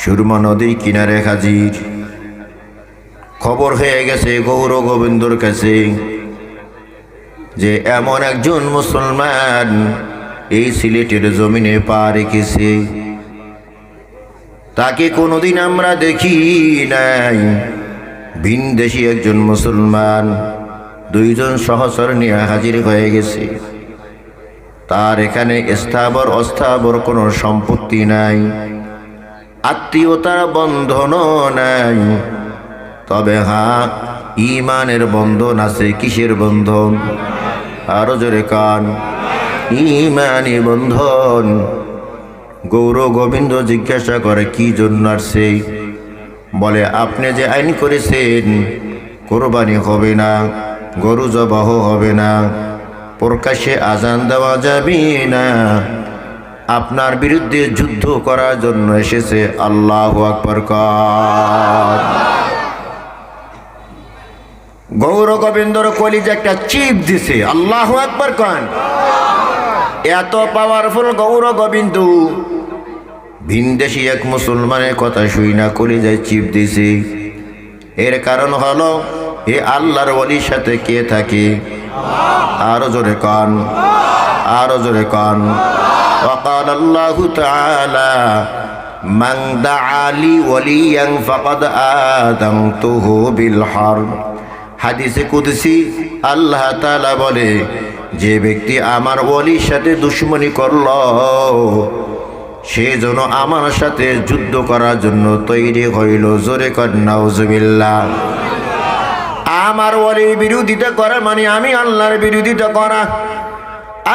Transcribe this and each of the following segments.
সুরমা নদীর কিনারে হাজির। খবর হয়ে গেছে গৌর গোবিন্দর কাছে যে এমন একজন মুসলমান এই সিলেটের জমিনে পা রেখেছে, তাকে কোনোদিন আমরা দেখি নাই। ভিনদেশী একজন মুসলমান, দুইজন সহচর নিয়ে হাজির হয়ে গেছে। তার এখানে স্থাবর অস্থাবর কোনো সম্পত্তি নাই, আত্মীয়তার বন্ধনও নাই, তবে হ্যাঁ ঈমানের বন্ধন আছে। কিসের বন্ধন? আরো জোরে কান, ঈমানি বন্ধন। গৌর গোবিন্দ জিজ্ঞাসা করে কি জন্য আসছে? বলে আপনি যে আইন করেছেন কোরবানি হবে না, গরু জবাহ হবে না, প্রকাশ্যে আজান দেওয়া যাবে না, আপনার বিরুদ্ধে যুদ্ধ করার জন্য এসেছে। আল্লাহু আকবার। গৌর গোবিন্দর কলিজা একটা চিপ দিছে। আল্লাহু আকবার কান। এত পাওয়ারফুল গৌর গোবিন্দ ভিনদেশী এক মুসলমানের কথা শুই না কলিজায় চিপ দিছে। এর কারণ হলো এ আল্লাহর ওলির সাথে কে থাকে? আরো জোরে কান, আরো জোরে কান। وقال الله تعالى من دعا لي وليا فقد آذنته بالحرب। হাদিসে কুদসি আল্লাহ তাআলা বলে, যে ব্যক্তি আমার ওলির সাথে দুশমনি করল সে যেন আমার সাথে যুদ্ধ করার জন্য তৈরি হইল। জোরে কর নাউজুবিল্লাহ। আমার ওলির বিরোধিতা করা মানে আমি আল্লাহর বিরোধিতা করা।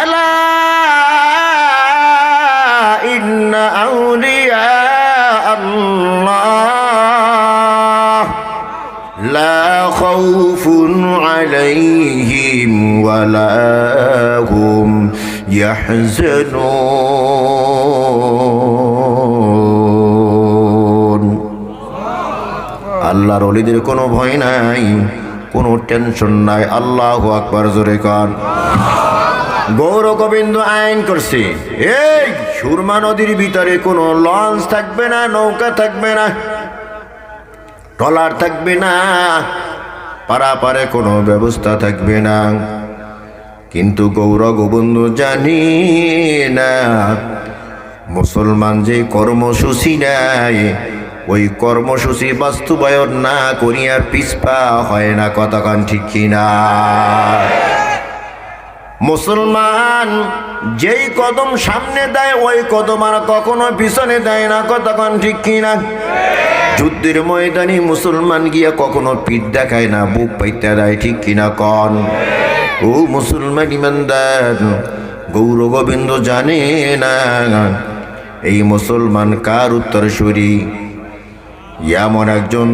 আলা ইন্না আউলিয়া আল্লাহ লা খাউফুন আলাইহিম ওয়ালা হুম ইয়াহজানুন। আল্লাহর ওলিদের কোনো ভয় নাই, কোনো টেনশন নাই। আল্লাহু আকবার। জোরে কান। গৌর গোবিন্দ আইন করছে, এই সুরমা নদীর ভিতরে কোনো লঞ্চ থাকবে না, নৌকা থাকবে না, ট্রলার থাকবে না, পারাপারে কোনো ব্যবস্থা থাকবে না। কিন্তু গৌর গোবিন্দ জানি না মুসলমান যে কর্মসূচি নেয় ওই কর্মসূচি বাস্তবায়ন না করিয়া পিছপা হয় না। কতক্ষণ ঠিক কিনা? মুসলমান যেই কদম সামনে দেয় ওই কদম আর কখনো পিছনে দেয় না। কতক্ষণ ঠিক কিনা? যুদ্ধের ময়দানে মুসলমান গিয়া কখনো পিঠ দেখায় না, বুক পাইতে দেয়। ঠিক কিনা কন? ও মুসলমান ইমানদার, গৌর গোবিন্দ জানে না এই মুসলমান কার উত্তরসূরি। এমন একজন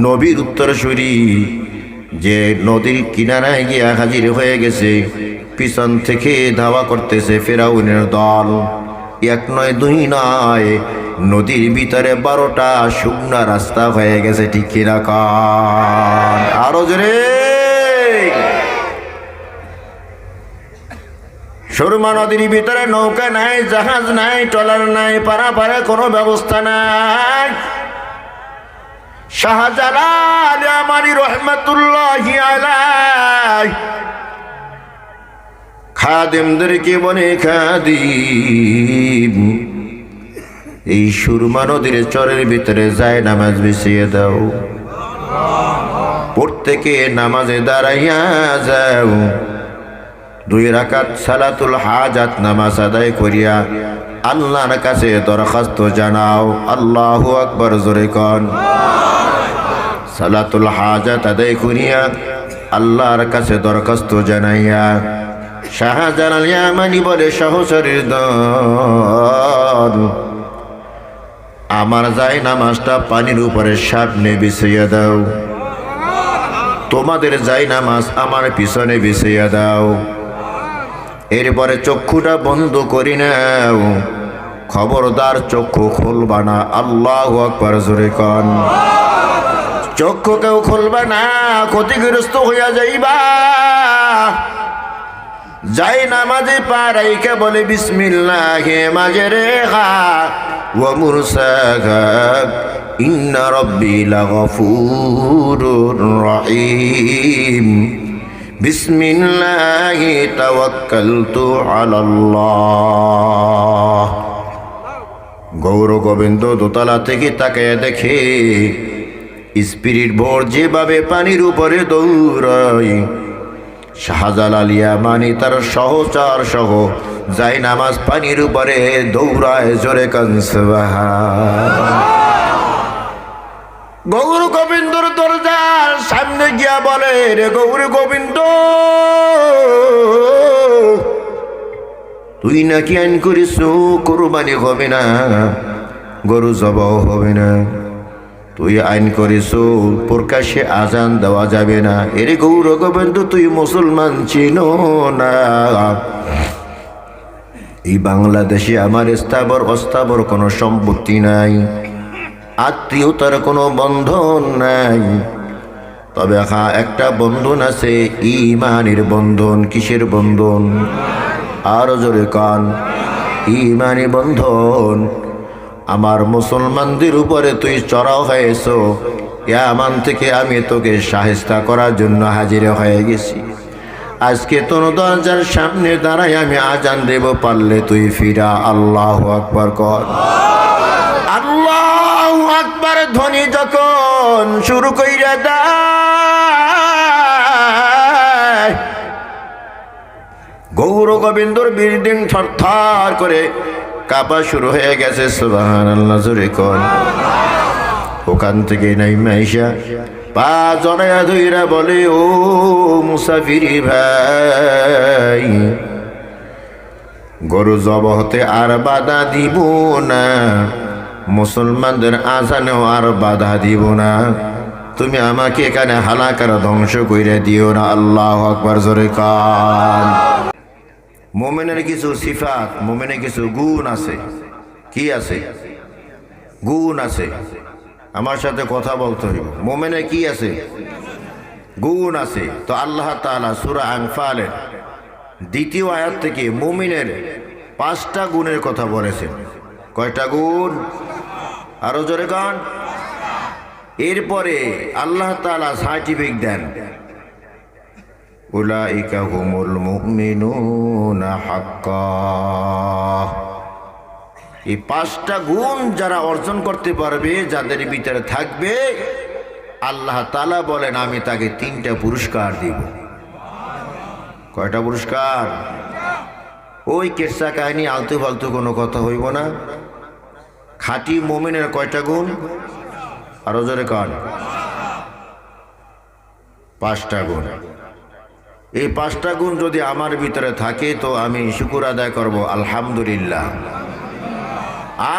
নবীর উত্তরসূরি যে নদীর কিনারায় গিয়া হাজির হয়ে গেছে। পিছন থেকে ধাওয়া করতেছে ফেরাউনের দল। এক নয় দুই নয়, নদীর ভিতরে 12টা শুকনা রাস্তা হয়ে গেছে। ঠিক কিনা কান? আরো জোরে। সুরমা নদীর ভিতরে নৌকা নাই, জাহাজ নাই, ট্রলার নাই, পারাপারে কোনো ব্যবস্থা নাই। শাহজালাল আমারি রহমাতুল্লাহি আলাইহি খাদেমদেরকে বলে, খাদিম এই সুরমা নদীর চরের ভিতরে যায় নামাজ বিছিয়ে দাও, প্রত্যেকে নামাজে দাঁড়াইয়া যাও, 2 রাকাত সালাতুল হাজাত নামাজ আদায় করিয়া আল্লাহর কাছে দরখাস্ত জানাও। আল্লাহু আকবার। জোরে কন। সালাতুল হাজাত আদায় করিয়া আল্লাহর কাছে দরখাস্ত জানাইয়া শাহজালাল ইয়ামানি বলে, সহচরের দল আমার যায় নামাজটা পানির উপরে সামনে বিছিয়ে দাও, তোমাদের যায় নামাজ আমার পিছনে বিছিয়ে দাও। এরপরে চক্ষুটা বন্ধ করি নাও, খবরদার চক্ষু খুলবা না। আল্লাহু আকবার। জোরে কন। চক্ষু কেউ খুলবা না, ক্ষতিগ্রস্ত হইয়া যাইবা। যাই নামাজে পা রাইখা বলে বিসমিল্লাহে মাজরেহা ওয়া মুরসাহা ইন্না রাব্বি লাগফুরুর রহিম বিসমিল্লাহি তাওয়াক্কালতু আলাল্লাহ। গৌর গোবিন্দ দোতলা থেকে তাকায় দেখে স্পিরিট ভোর যেভাবে পানির উপরে দৌড়ায়, শাহজালাল ইয়ামানি তার সহচর সহ যাই নামাজ পানির উপরে দৌড়ায়, জোরে কান সুবহানাল্লাহ। গৌর গোবিন্দর দরজার সামনে গিয়া বলে, রে গৌর গোবিন্দ, তুই নাকি আইন করিস কুরবানি হবে না, গরু জবাও হবে না, তুই আইন করিস প্রকাশ্যে আজান দেওয়া যাবে না। এরে গৌর গোবিন্দ, তুই মুসলমান চিনো না। এই বাংলাদেশে আমার স্থাবর অস্থাবর কোনো সম্পত্তি নাই, আত্মীয়তার কোনো বন্ধন নাই, তবে একটা বন্ধন আছে, ঈমানের বন্ধন। কিসের বন্ধন? আরো জোরে কান, ঈমানি বন্ধন। আমার মুসলমানদের উপরে তুই চড়াও হয়েছ, ইয়ামান থেকে আমি তোকে শায়েস্তা করার জন্য হাজির হয়ে গেছি। আজকে তোর দরজার সামনে দাঁড়াই আমি আজান দেব, পারলে তুই ফিরা আল্লাহু আকবার কর। আল্লাহু আকবার ধ্বনি যখন শুরু কইরা দেয়, গৌর গোবিন্দর বিল্ডিং থরথর করে কাঁপা শুরু হয়ে গেছে। সুবহানাল্লাহ, জোরে কর। ওখান থেকে নাইমা আইসা পা জড়ায়া ধইরা বলে, ও মুসাফিরি ভাই, গরু জবহতে আর বাধা দিব না, মুসলমানদের আজানেও আর বাধা দিব না, তুমি আমাকে এখানে হালাকার ধ্বংস কইরা দিও না। আল্লাহু আকবার, জোরে কান। মোমেনের কিছু সিফাত, মোমেনের কিছু গুণ আছে। কি আছে? গুণ আছে। আমার সাথে কথা বলতে হইব। মোমেনের কি আছে? গুণ আছে। তো আল্লাহ তাআলা সূরা আনফালের 2য় আয়াত থেকে মুমিনের 5টা গুণের কথা বলেছেন। কয়টা গুণ? আরো জোরে গান। এরপরে আল্লাহ তাআলা সার্টিফিকেট দেন, উলাইকা হুমুল মুমিনুনা হাক্কা। এই 5টা গুণ যারা অর্জন করতে পারবে, যাদের ভিতরে থাকবে, আল্লাহ তাআলা বলেন আমি তাকে 3টা পুরস্কার দিব। কয়টা পুরস্কার? ওই কেসা কাহিনী আলতু ফালতু কোনো কথা হইব না। খাঁটি মুমিনের কয়টা গুণ? আরো জোরে কান। 5টা গুণ। এই 5টা গুণ যদি আমার ভিতরে থাকে তো আমি শুকর আদায় করব, আলহামদুলিল্লাহ।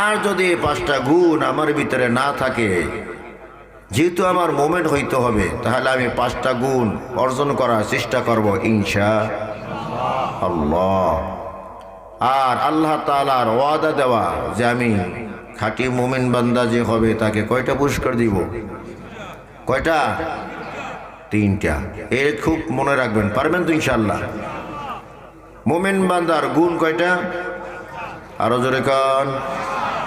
আর যদি এই 5টা গুণ আমার ভিতরে না থাকে, যেহেতু আমার মোমেন্ট হইতে হবে, তাহলে আমি 5টা গুণ অর্জন করার চেষ্টা করব ইনশাআল্লাহ। আর আল্লাহ তাআলার ওয়াদা দেওয়া যে আমি খাঁটি মুমিন বান্দা যে হবে তাকে কয়টা পুরস্কার দিব? কয়টা? 3টা। এর খুব মনে রাখবেন, পারবেন তো ইনশাআল্লাহ? মুমিন বান্দার গুণ কয়টা? আরো জোরে কান।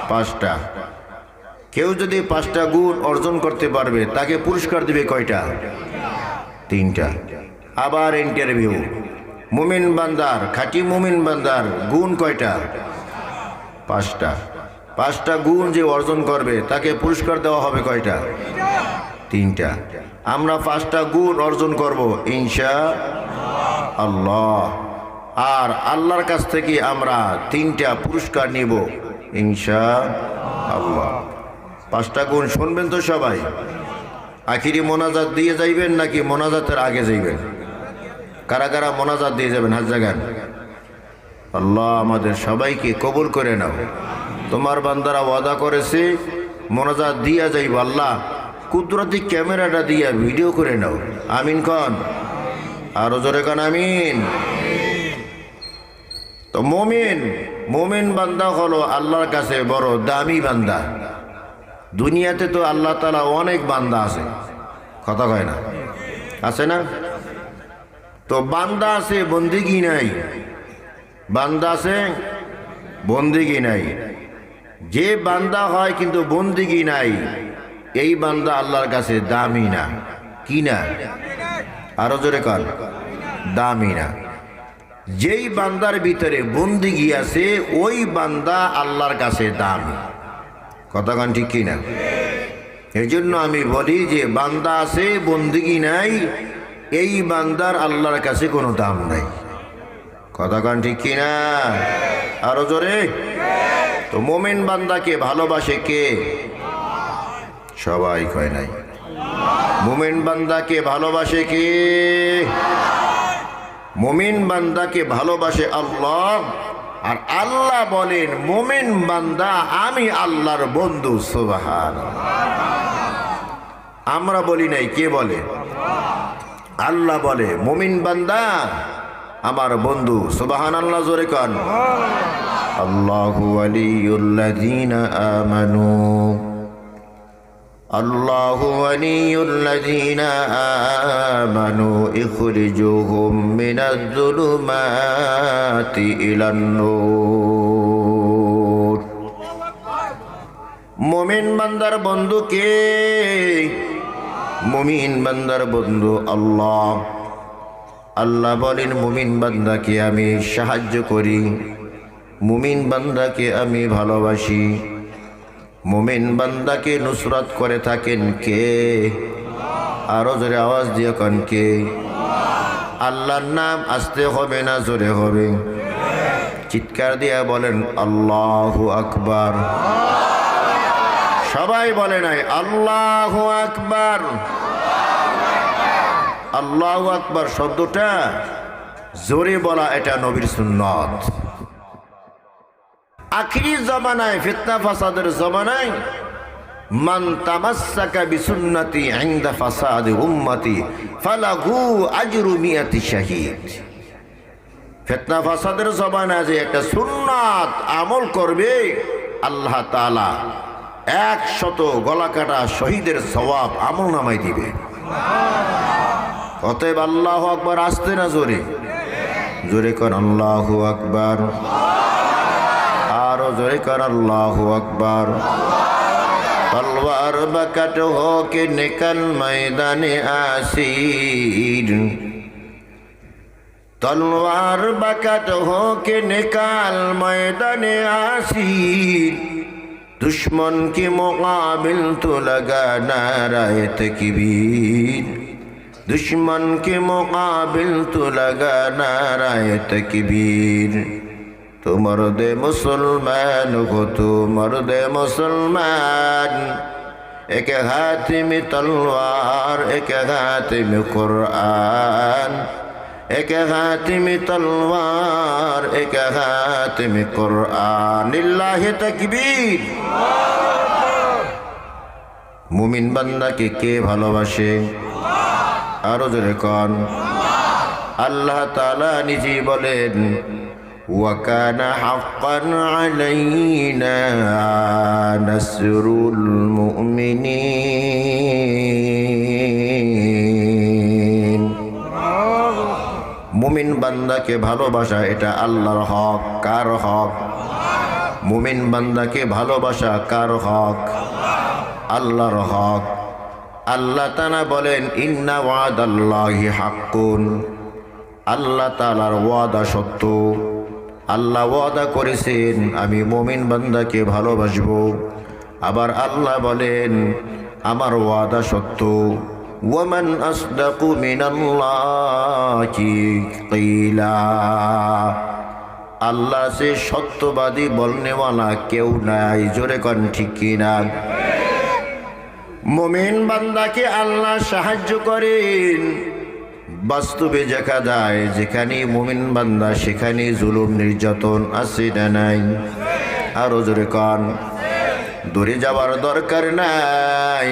5টা। কেউ যদি 5টা গুণ অর্জন করতে পারবে তাকে পুরস্কার দিবে কয়টা? 3টা। আবার ইন্টারভিউ, মুমিন বান্দার, খাঁটি মুমিন বান্দার গুণ কয়টা? 5টা। 5টা গুণ যে অর্জন করবে তাকে পুরস্কার দেওয়া হবে কয়টা? 3টা। আমরা 5টা গুণ অর্জন করব ইনশাআল্লাহ। আর আল্লাহর কাছ থেকে আমরা 3টা পুরস্কার নিব ইনশাআল্লাহ। 5টা গুণ শুনবেন তো সবাই? আখিরি মোনাজাত দিয়ে যাইবেন নাকি মোনাজাতের আগে যাইবেন? কারা কারা মোনাজাত দিয়ে যাবেন হাত জাগান। আল্লাহ আমাদের সবাইকে কবুল করে নাও। তোমার বান্দারা ওয়াদা করেছে মোনাজাত দিয়া যাইব। আল্লাহ কুদরতি ক্যামেরাটা দিয়া ভিডিও করে নাও। আমিন কন। আরো জোরে কন আমিন। তো মুমিন বান্দা হলো আল্লাহর কাছে বড় দামি বান্দা। দুনিয়াতে তো আল্লাহ তাআলা অনেক বান্দা আছে, কথা কয় না? আছে না? তো বান্দা আছে বন্দিগি নাই, বান্দা আছে বন্দিগি নাই। যে বান্দা হয় কিন্তু বন্দিগি নাই, এই বান্দা আল্লাহর কাছে দামি না। কি না? আরো জোরে কর, দামি না। যেই বান্দার ভিতরে বন্দিগি আছে ওই বান্দা আল্লাহর কাছে দামি। কথাখান ঠিক কি না? এই জন্য আমি বলি যে বান্দা আছে বন্দিগি নাই, এই বান্দার আল্লাহর কাছে কোনো দাম নাই। কথাখান ঠিক কি না? আরো জোরে। তো মোমেন বান্দাকে ভালোবাসে কে? সবাই কয় নাই। মোমেন বান্দাকে ভালোবাসে কে? মোমিন বান্দাকে ভালোবাসে আল্লাহ। আর আল্লাহ বলেন মোমেন বান্দা আমি আল্লাহর বন্ধু। সুবহানাল্লাহ। আমরা বলি নাই, কে বলে? আল্লাহ বলে মোমিন বান্দা আমার বন্ধু। সুবহানাল্লাহ, জোরে কান। আল্লাহু ওয়ালিয়ুল্লাযীনা আমানু, আল্লাহু ওয়ালিয়ুল্লাযীনা আমানু ইখরিজুহুম মিনাজ-যুলুমাতি ইলান-নূর। মুমিন বান্দার বন্ধু কে? মুমিন বান্দার বন্ধু আল্লাহ। আল্লাহ বলেন মুমিন বান্দাকে আমি সাহায্য করি, মুমিন বান্দাকে আমি ভালোবাসি। মুমিন বান্দাকে নুসরাত করে থাকেন কে? আরো জোরে আওয়াজ দিয়ে কন কে? আল্লাহর নাম আসতে হবে না জোরে হবে? চিৎকার দিয়া বলেন আল্লাহু আকবার। সবাই বলে নাই আল্লাহু আকবার। আল্লাহু আকবার শব্দটা জোরে বলা এটা নবীর সুন্নাত। আখিরি জমানায় ফিতনা ফাসাদের জমানায় মান তামাসসাকা বিসুন্নতি ইনদা ফাসাদি উম্মতি ফালাহু আজরু মিয়াতি শাহীদ। ফিতনা ফাসাদের জমানায় যে একটা সুন্নাত আমল করবে আল্লাহ তাআলা 100 গলাকাটা শহীদের সওয়াব আমল নামায় দিবে। অতএব আল্লাহু আকবার আসতে না জোরে? জোরে কর আল্লাহু আকবার। আরো জোরে কর আল্লাহু আকবার। তলওয়ার বাকাট হোকে নিকল ময়দানে আসির, তলওয়ার বাকাট হোকে নিকাল ময়দানে আসির। दुश्मन के मुकाबिल तो लगा नाराए तकबीर, दुश्मन के मुकाबिल तो लगा नाराए तकबीर। तो मर्द मुसलमान हो, तो मर्द मुसलमान, एक हाथ में तलवार एक हाथ में कुरान, एक हाथ में तलवार एक हाथ में कुरान। लिल्लाहि तकबीर। মুমিন বান্দাকে কে ভালোবাসে? আরো জোরে কন। আল্লাহ তাআলা নিজে বলেন ওয়া কানা হাক্কান আলাইনা নাসরুল মুমিনিন। মুমিন বান্দাকে ভালোবাসা এটা আল্লাহর হক। কার হক? মুমিন বান্দাকে ভালোবাসা কার হক? আল্লাহর হক। আল্লাহ তাআলা বলেন ইন্না ওয়াদাল্লাহি হাক্কুন। আল্লাহ তাআলার ওয়াদা সত্য। আল্লাহ ওয়াদা করেছেন আমি মুমিন বান্দাকে ভালোবাসবো। আবার আল্লাহ বলেন আমার ওয়াদা সত্য। ওয়ামান আসদাকু মিনাল্লাহি কিলা। আল্লাহ সে সত্যবাদী বলনেওয়ালা কেউ নাই। জোরে কন ঠিক কিনা? মুমিন বান্দাকে আল্লাহ সাহায্য করেন। বাস্তবে দেখা যায় যেখানে মুমিন বান্দা সেখানে জুলুম নির্যাতন আছে না নাই? আরো জোরে কন। দূরে যাওয়ার দরকার নাই।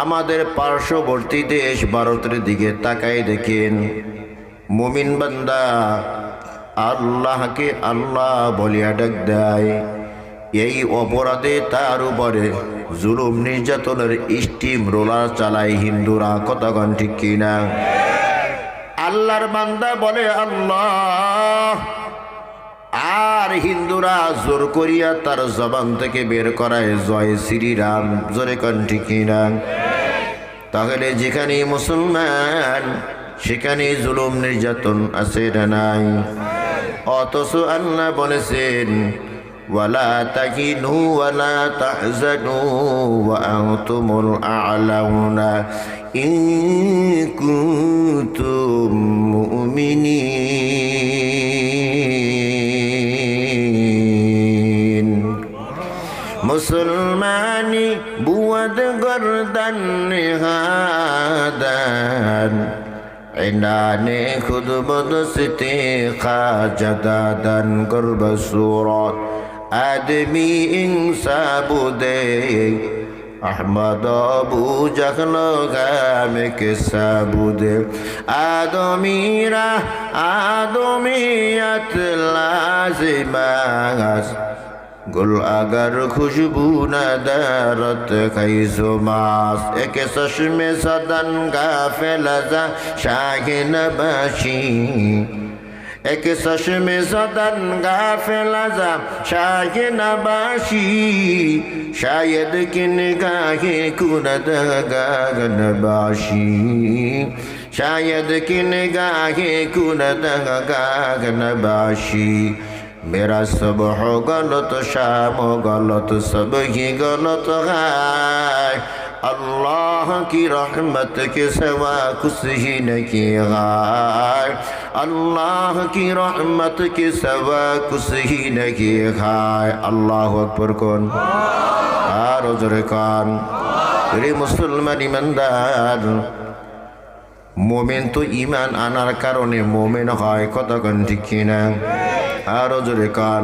আমাদের পার্শ্ববর্তী দেশ ভারতের দিকে তাকাই দেখেন, মুমিন বান্দা আল্লাহকে আল্লাহ বলিয়া ডাক দেয়, এই অপরাধে তার উপরে জুলুম নির্যাতনের স্টিম রোলার চালায় হিন্দুরা। কতক্ষণ ঠিক কিনা? আল্লাহর বান্দা বলে আল্লাহ, আর হিন্দুরা জোর করিয়া তার জবান থেকে বের করায় জয় শ্রীরাম। জোরে কোন ঠিক না? তাহলে যেখানে মুসলমান সেখানে জুলুম নির্যাতন আছে না নাই? অথচ আল্লাহ বলেছেন ওয়ালা তাহিনু ওয়ালা তাহজানু ওয়া আনতুমুল আ'লাউনা ইন কুনতুম মুমিনিন। মুসলমানি বুয়াদ গর্দান নিহাদান ইনানে খুদ বদস্তে খাজাদান গর্ব সুরত আদমি ইনসাবুদে अहमद अबू जखल गामे के साबुदे आदमीरा आदमियत लाजिमास गुल अगर खुशबू न दरत खैसो मास एक चश्मे सदन गाफिलजा शाहिन बाशी एक चश्मे सदन गाफिलजा शाहिन बाशी शायद कि निगाहे कुनद गगन बाशी शायद कि निगाहे कुनद गगन बाशी मेरा सब हो गलत शाम गलत सब ही गलत है अल्लाह की रहमत के सिवा कुछ ही नहीं है अल्लाह की रहमत के सिवा कुछ ही नहीं है अल्लाह अकबर कौन আর জোরে কান রে মুসলমান ইমানদার মুমিন তো ঈমান আনার কারণে মুমিন হয় কতক্ষণ ঠিক কিনা আর জোরে কান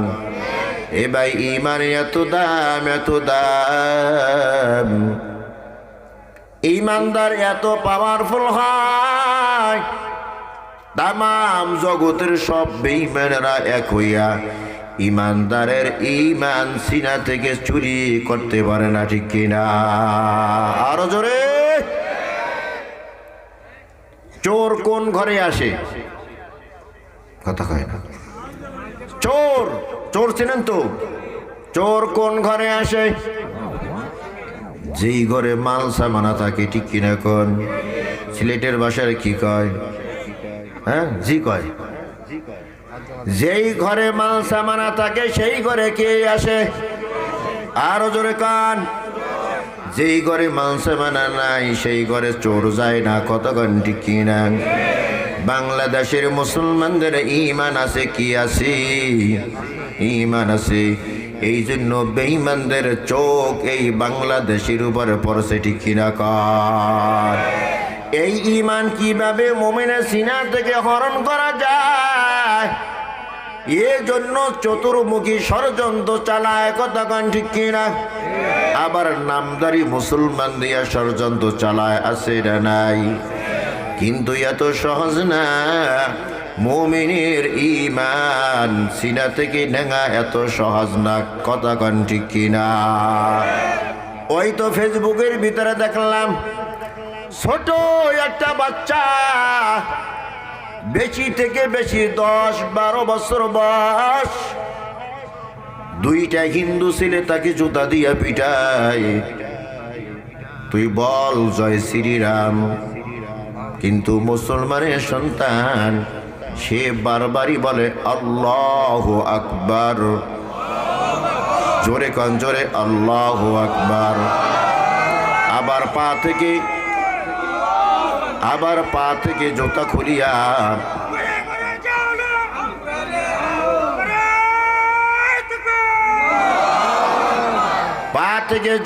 এ ভাই ঈমান এত দাম ঈমানদার এত পাওয়ারফুল হয় তাম জগতের সব বেঈমানেরা এক হইয়া ইমানদারের ঈমান সিনা থেকে চুরি করতে পারে না ঠিক কিনা আরো জোরে চোর কোন ঘরে আসে কথা কয় না চোর চোর চেনেন তো চোর কোন ঘরে আসে যেই ঘরে মাল সামানা থাকে ঠিক কিনা কোন সিলেটের ভাষায় কি কয় হ্যাঁ জি কয় যেই ঘরে মাল সামানা থাকে সেই ঘরে কে আসে আরো জোরে কান যেই ঘরে মাল সামানা নাই সেই ঘরে চোর যায় না কতক্ষণ ঠিক কিনা বাংলাদেশের মুসলমানদের ঈমান আছে কি আছে ঈমান আছে এই জন্য বেঈমানদের চোখ এই বাংলাদেশের উপরে পড়ছে ঠিক কিনা কার এই ঈমান কিভাবে মুমিনের সিনা থেকে হরণ করা যায় এই জন্য চতুর্মুখী ষড়যন্ত্র চালায় কতক্ষণ ঠিক কিনা আবার নামদারি মুসলমান দিয়া ষড়যন্ত্র চালায় আছে না নাই কিন্তু এত সহজ না মুমিনের ঈমান সিনা থেকে নেঙা এত সহজ না কতক্ষণ ঠিক কিনা ওই তো ফেসবুকের ভিতরে দেখলাম ছোট একটা বাচ্চা বেশি থেকে বেশি 10-12 বছর বয়স দুইটা হিন্দু ছেলে তাকে জুতা দিয়া পিটায় তুই বল জয় শ্রীরাম কিন্তু মুসলমানের সন্তান সে বারবারই বলে আল্লাহু আকবার জোরে কান জোরে আল্লাহু আকবার আবার পা থেকে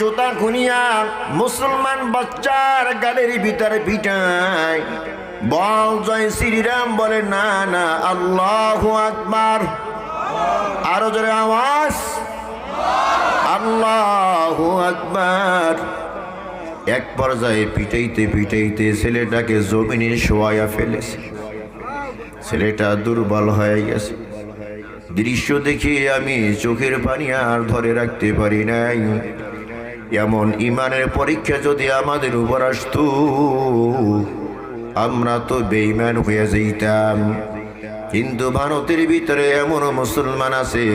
জুতা খুলিয়া মুসলমান বাচ্চার গালের ভিতরে পিটায় বল জয় শ্রীরাম বলে না না আল্লাহু আকবার আরো জোরে আওয়াজ আল্লাহু আকবার এক পর্যায়ে পিটাইতে ছেলেটাকে জমিনে শোয়াইয়া ফেলেছে ছেলেটা দুর্বল হয়ে গেছে দৃশ্য দেখে আমি চোখের পানি আর ধরে রাখতে পারি নাই এমন ঈমানের পরীক্ষা যদি আমাদের উপর আসতো আমরা তো বেঈমান হয়ে যাইতাম। কিন্তু ভারতের ভিতরে এমন মুসলমান আছে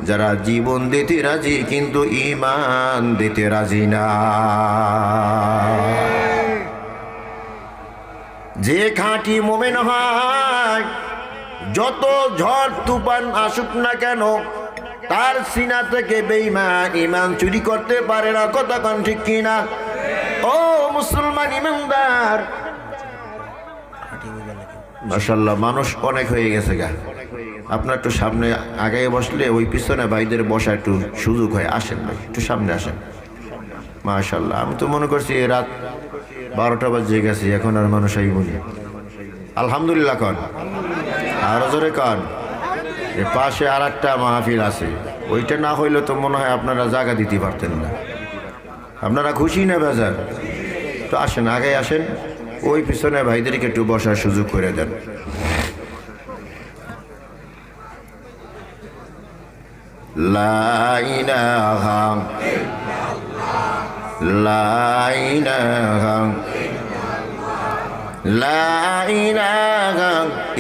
যারা জীবন দিতে রাজি কিন্তু ঈমান দিতে রাজি না। যে খাঁটি মুমিন হয় যত ঝড় তুফান আসুক না কেন তার সিনা থেকে বেঈমান ঈমান চুরি করতে পারে না। কথা কোন ঠিক কিনা? ও মুসলমান ইমানদার, মাশাআল্লাহ মানুষ অনেক হয়ে গেছে গা। আপনার একটু সামনে আগে বসলে ওই পিছনে ভাইদের বসা একটু সুযোগ হয়। আসেন ভাই, একটু সামনে আসেন। মাশাআল্লাহ, আমি তো মনে করছি রাত 12টা বাজে গেছে, এখন আর মানুষ আইবনি। আলহামদুলিল্লাহ কন, আরো জোরে কন। এর পাশে আর একটা মাহফিল আছে, ওইটা না হইলে তো মনে হয় আপনারা জায়গা দিতে পারতেন না। আপনারা খুশি না বেজার? তো আসেন, আগে আসেন, ওই পিছনে ভাইদেরকে একটু বসার সুযোগ করে দেন। লা ইলাহা লা ইলাহা লা ইলাহা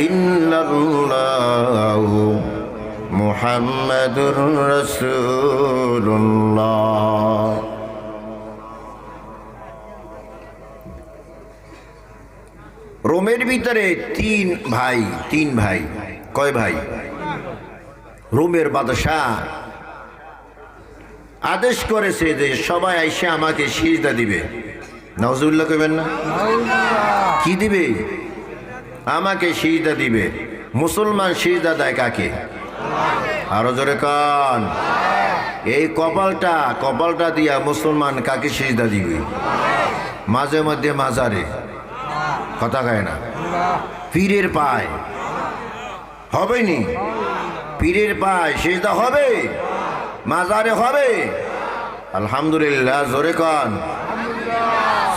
ইল্লাল্লাহু মুহাম্মাদুর রাসূলুল্লাহ। রোমের ভিতরে তিন ভাই। কয় ভাই? রোমের বাদশাহ আদেশ করেছে যে সবাই আইসা আমাকে সিজদা দিবে। নাউজুবিল্লাহ কইবেন না? কি দিবে? আমাকে সিজদা দিবে। মুসলমান সিজদা দেয় কাকে? আরো জোরে কান। এই কপালটা দিয়া মুসলমান কাকে সিজদা দিবে? মাঝে মধ্যে মাজারে, কথা কয় না, পীরের পায় হবে নি? পীরের পায় সিজদা হবে? মাজারে হবে? আলহামদুলিল্লাহ, জোরে কান।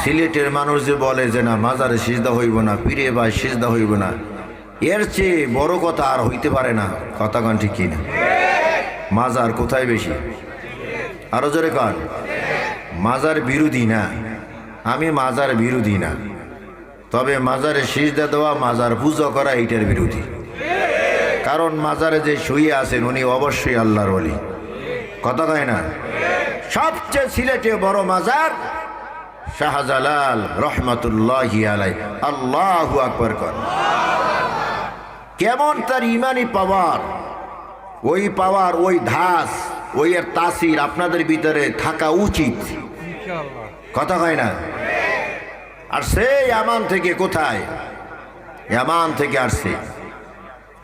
সিলেটের মানুষ যে বলে যে না মাজারে সিজদা হইব না, পীরে পায় সিজদা হইব না, এর চেয়ে বড় কথা আর হইতে পারে না। কথা কান ঠিক কিনা? মাজার কোথায় বেশি? আরো জোরে কান। মাজার বিরোধী না, আমি মাজার বিরোধী না, তবে মাজারে সিজদা দেওয়া, মাজার পূজা করা এইটার বিরোধী। কারণ মাজারে যে শুয়ে আছেন উনি অবশ্যই আল্লাহর ওলি। কথা কয় না? সবচেয়ে সিলেটে বড় মাজার শাহজালাল রহমাতুল্লাহি আলাইহি। আল্লাহু আকবার কর। কেমন তার ইমানি পাওয়ার, ওই ধাস, ওই এর তাসির আপনাদের ভিতরে থাকা উচিত। কথা কয় না? আর সেই ইয়ামান থেকে কোথায়? ইয়ামান থেকে আসছে।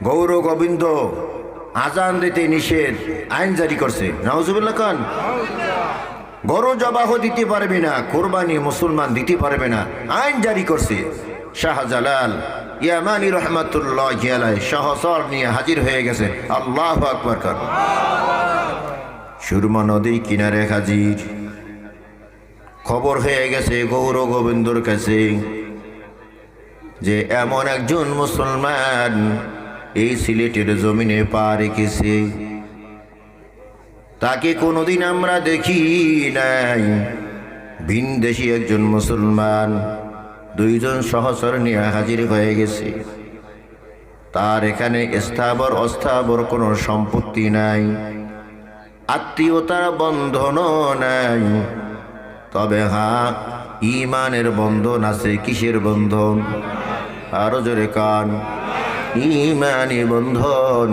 গৌর গোবিন্দ আজান দিতে নিষেধ, আইন জারি করছে। নাউজুবিল্লাহ খান। গরু জবাহ দিতে পারবে না, কোরবানি মুসলমান দিতে পারবে না, আইন জারি করছে। শাহজালাল ইয়ামানি রহমাতুল্লাহি আলাইহি সহসর নিয়ে হাজির হয়ে গেছে। আল্লাহু আকবার কর। সুরমা নদী কিনারে হাজির। খবর হয়ে গেছে গৌর গোবিন্দর কাছে যে এমন একজন মুসলমান এই সিলেটের জমিনে পা রেখেছে, তাকে কোনোদিন আমরা দেখি নাই। ভিনদেশী একজন মুসলমান, দুইজন সহচর নিয়ে হাজির হয়ে গেছে। তার এখানে স্থাবর অস্থাবর কোনো সম্পত্তি নাই, আত্মীয়তার বন্ধনও নাই, তবে হ্যাঁ ঈমানের বন্ধন আছে। কিসের বন্ধন? আরো জোরে কান। ঈমানি বন্ধন।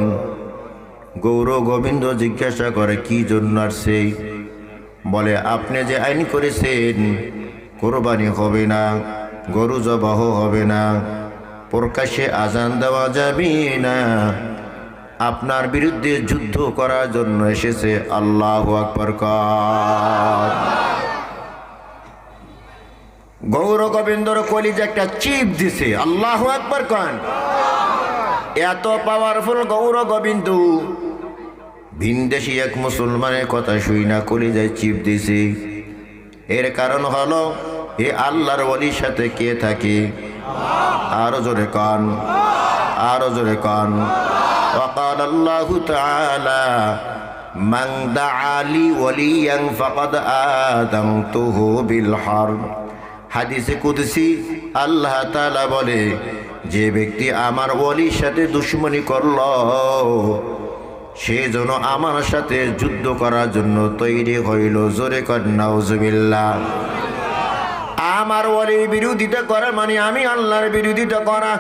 গৌর গোবিন্দ জিজ্ঞাসা করে কি জন্য আসছে? বলে আপনি যে আইন করেছেন কোরবানি হবে না, গরু জবাহ হবে না, প্রকাশ্যে আজান দেওয়া যাবে না, আপনার বিরুদ্ধে যুদ্ধ করার জন্য এসেছে। আল্লাহু আকবার কর। গৌর গোবিন্দর কলিজা একটা চিপ দিছে। আল্লাহু আকবার কর। এত পাওয়ারফুল গৌর গোবিন্দ ভিনদেশী এক মুসলমানের কথা শুই না কলিজায় চিপ দিছে। এর কারণ হলো এ আল্লাহর ওলির সাথে কে থাকে? আরো জোরে কান, আরো জোরে কান। وقال الله تعالى من دعا لي وليا فقد آذنته بالحرب হাদিসে কুদসি আল্লাহ তাআলা বলে, যে ব্যক্তি আমার ওলির সাথে দুশমনি করল সে যেন আমার সাথে যুদ্ধ করার জন্য তৈরি হইল। জোরে কর নাউজুবিল্লাহ। আমার ওলির বিরোধিতা করা মানে আমি আল্লাহর বিরোধিতা করা।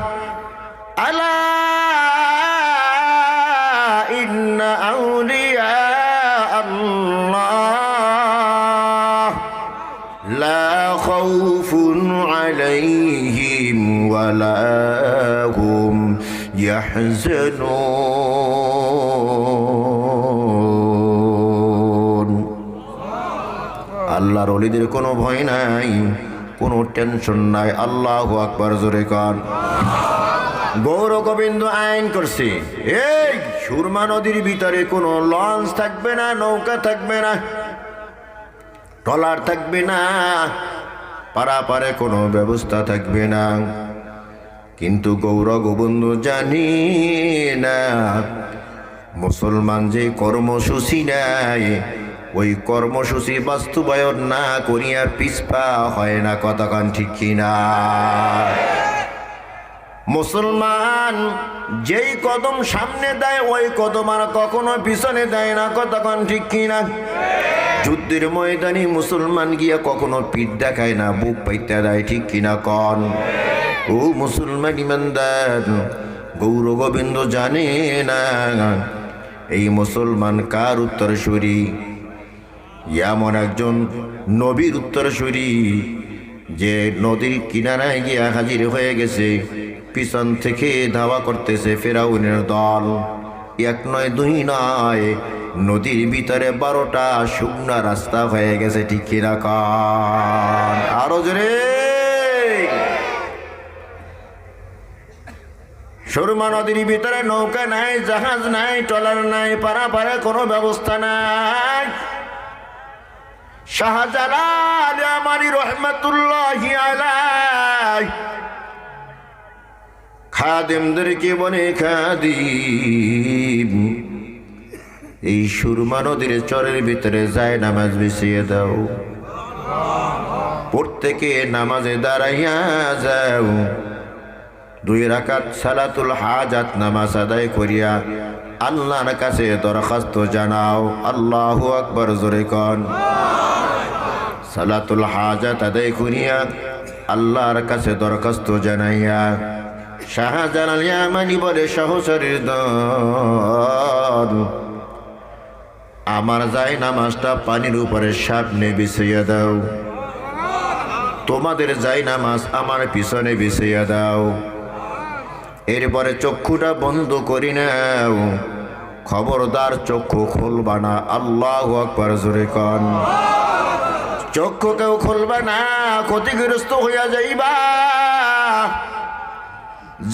আলা ইন্না আউলিয়া আল্লাহ লা খাউফুন আলাইহিম ওয়ালা হুম ইয়াহজানুন। আল্লাহর ওলিদের কোনো ভয় নাই, কোনো টেনশন নাই। আল্লাহু আকবার। জোরে কান। গৌর গোবিন্দ আইন করছে, এই সুরমা নদীর ভিতরে কোনো লঞ্চ থাকবে না, নৌকা থাকবে না, ট্রলার থাকবে না, পারাপারে কোনো ব্যবস্থা থাকবে না। কিন্তু গৌর গোবিন্দ জানি না মুসলমান যে কর্মসূচি নেয় ওই কর্মসূচি বাস্তবায়ন না করিয়া পিছপা হয় না। কতক্ষণ ঠিক কিনা? মুসলমান যেই কদম সামনে দেয় ওই কদম আর কখনো পিছনে দেয় না। কতক্ষণ ঠিক কিনা? যুদ্ধের ময়দানে মুসলমান গিয়া কখনো পিঠ দেখায় না, বুক পাইতে দেয়। ঠিক কিনা কন? ও মুসলমান ইমানদার, গৌর গোবিন্দ জানে না এই মুসলমান কার উত্তরসূরি। এমন একজন নবীর উত্তরসূরি যে নদীর কিনারায় গিয়া হাজির হয়ে গেছে, পিছন থেকে ধাওয়া করতেছে ফেরাউনের দল। এক নয় দুই নয়, নদীর ভিতরে 12টা শুকনা রাস্তা হয়ে গেছে। ঠিক কিনা কান? আরো জোরে। সুরমা নদীর ভিতরে নৌকা নাই, জাহাজ নাই, ট্রলার নাই, পারাপারে কোনো ব্যবস্থা নাই। শাহজালাল আমারি রহমাতুল্লাহি আলাইহি খাদেমদেরকে বলে, খাদিম এই সুরমা নদীর চরের ভিতরে যায় নামাজ বিছিয়ে দাও, প্রত্যেকে নামাজে দাঁড়াইয়া যাও, 2 রাকাত সালাতুল হাজাত নামাজ আদায় করিয়া আল্লাহর কাছে দরখাস্ত জানাও। আল্লাহু আকবার। জোরে কন। সালাতুল হাজাত আদায় করিয়া আল্লাহর কাছে দরখাস্ত জানাইয়া শাহজালাল ইয়ামানি বলে, সহচরের দল আমার যায় নামাজটা পানির উপরে সামনে বিছিয়ে দাও, তোমাদের যাই নামাজ আমার পিছনে বিছিয়ে দাও। এরপরে চক্ষুটা বন্ধ করি নাও, খবরদার চক্ষু খুলবা না। আল্লাহু আকবার। জোরে কন। চক্ষু কেউ খুলবা না, ক্ষতিগ্রস্ত হইয়া যাইবা।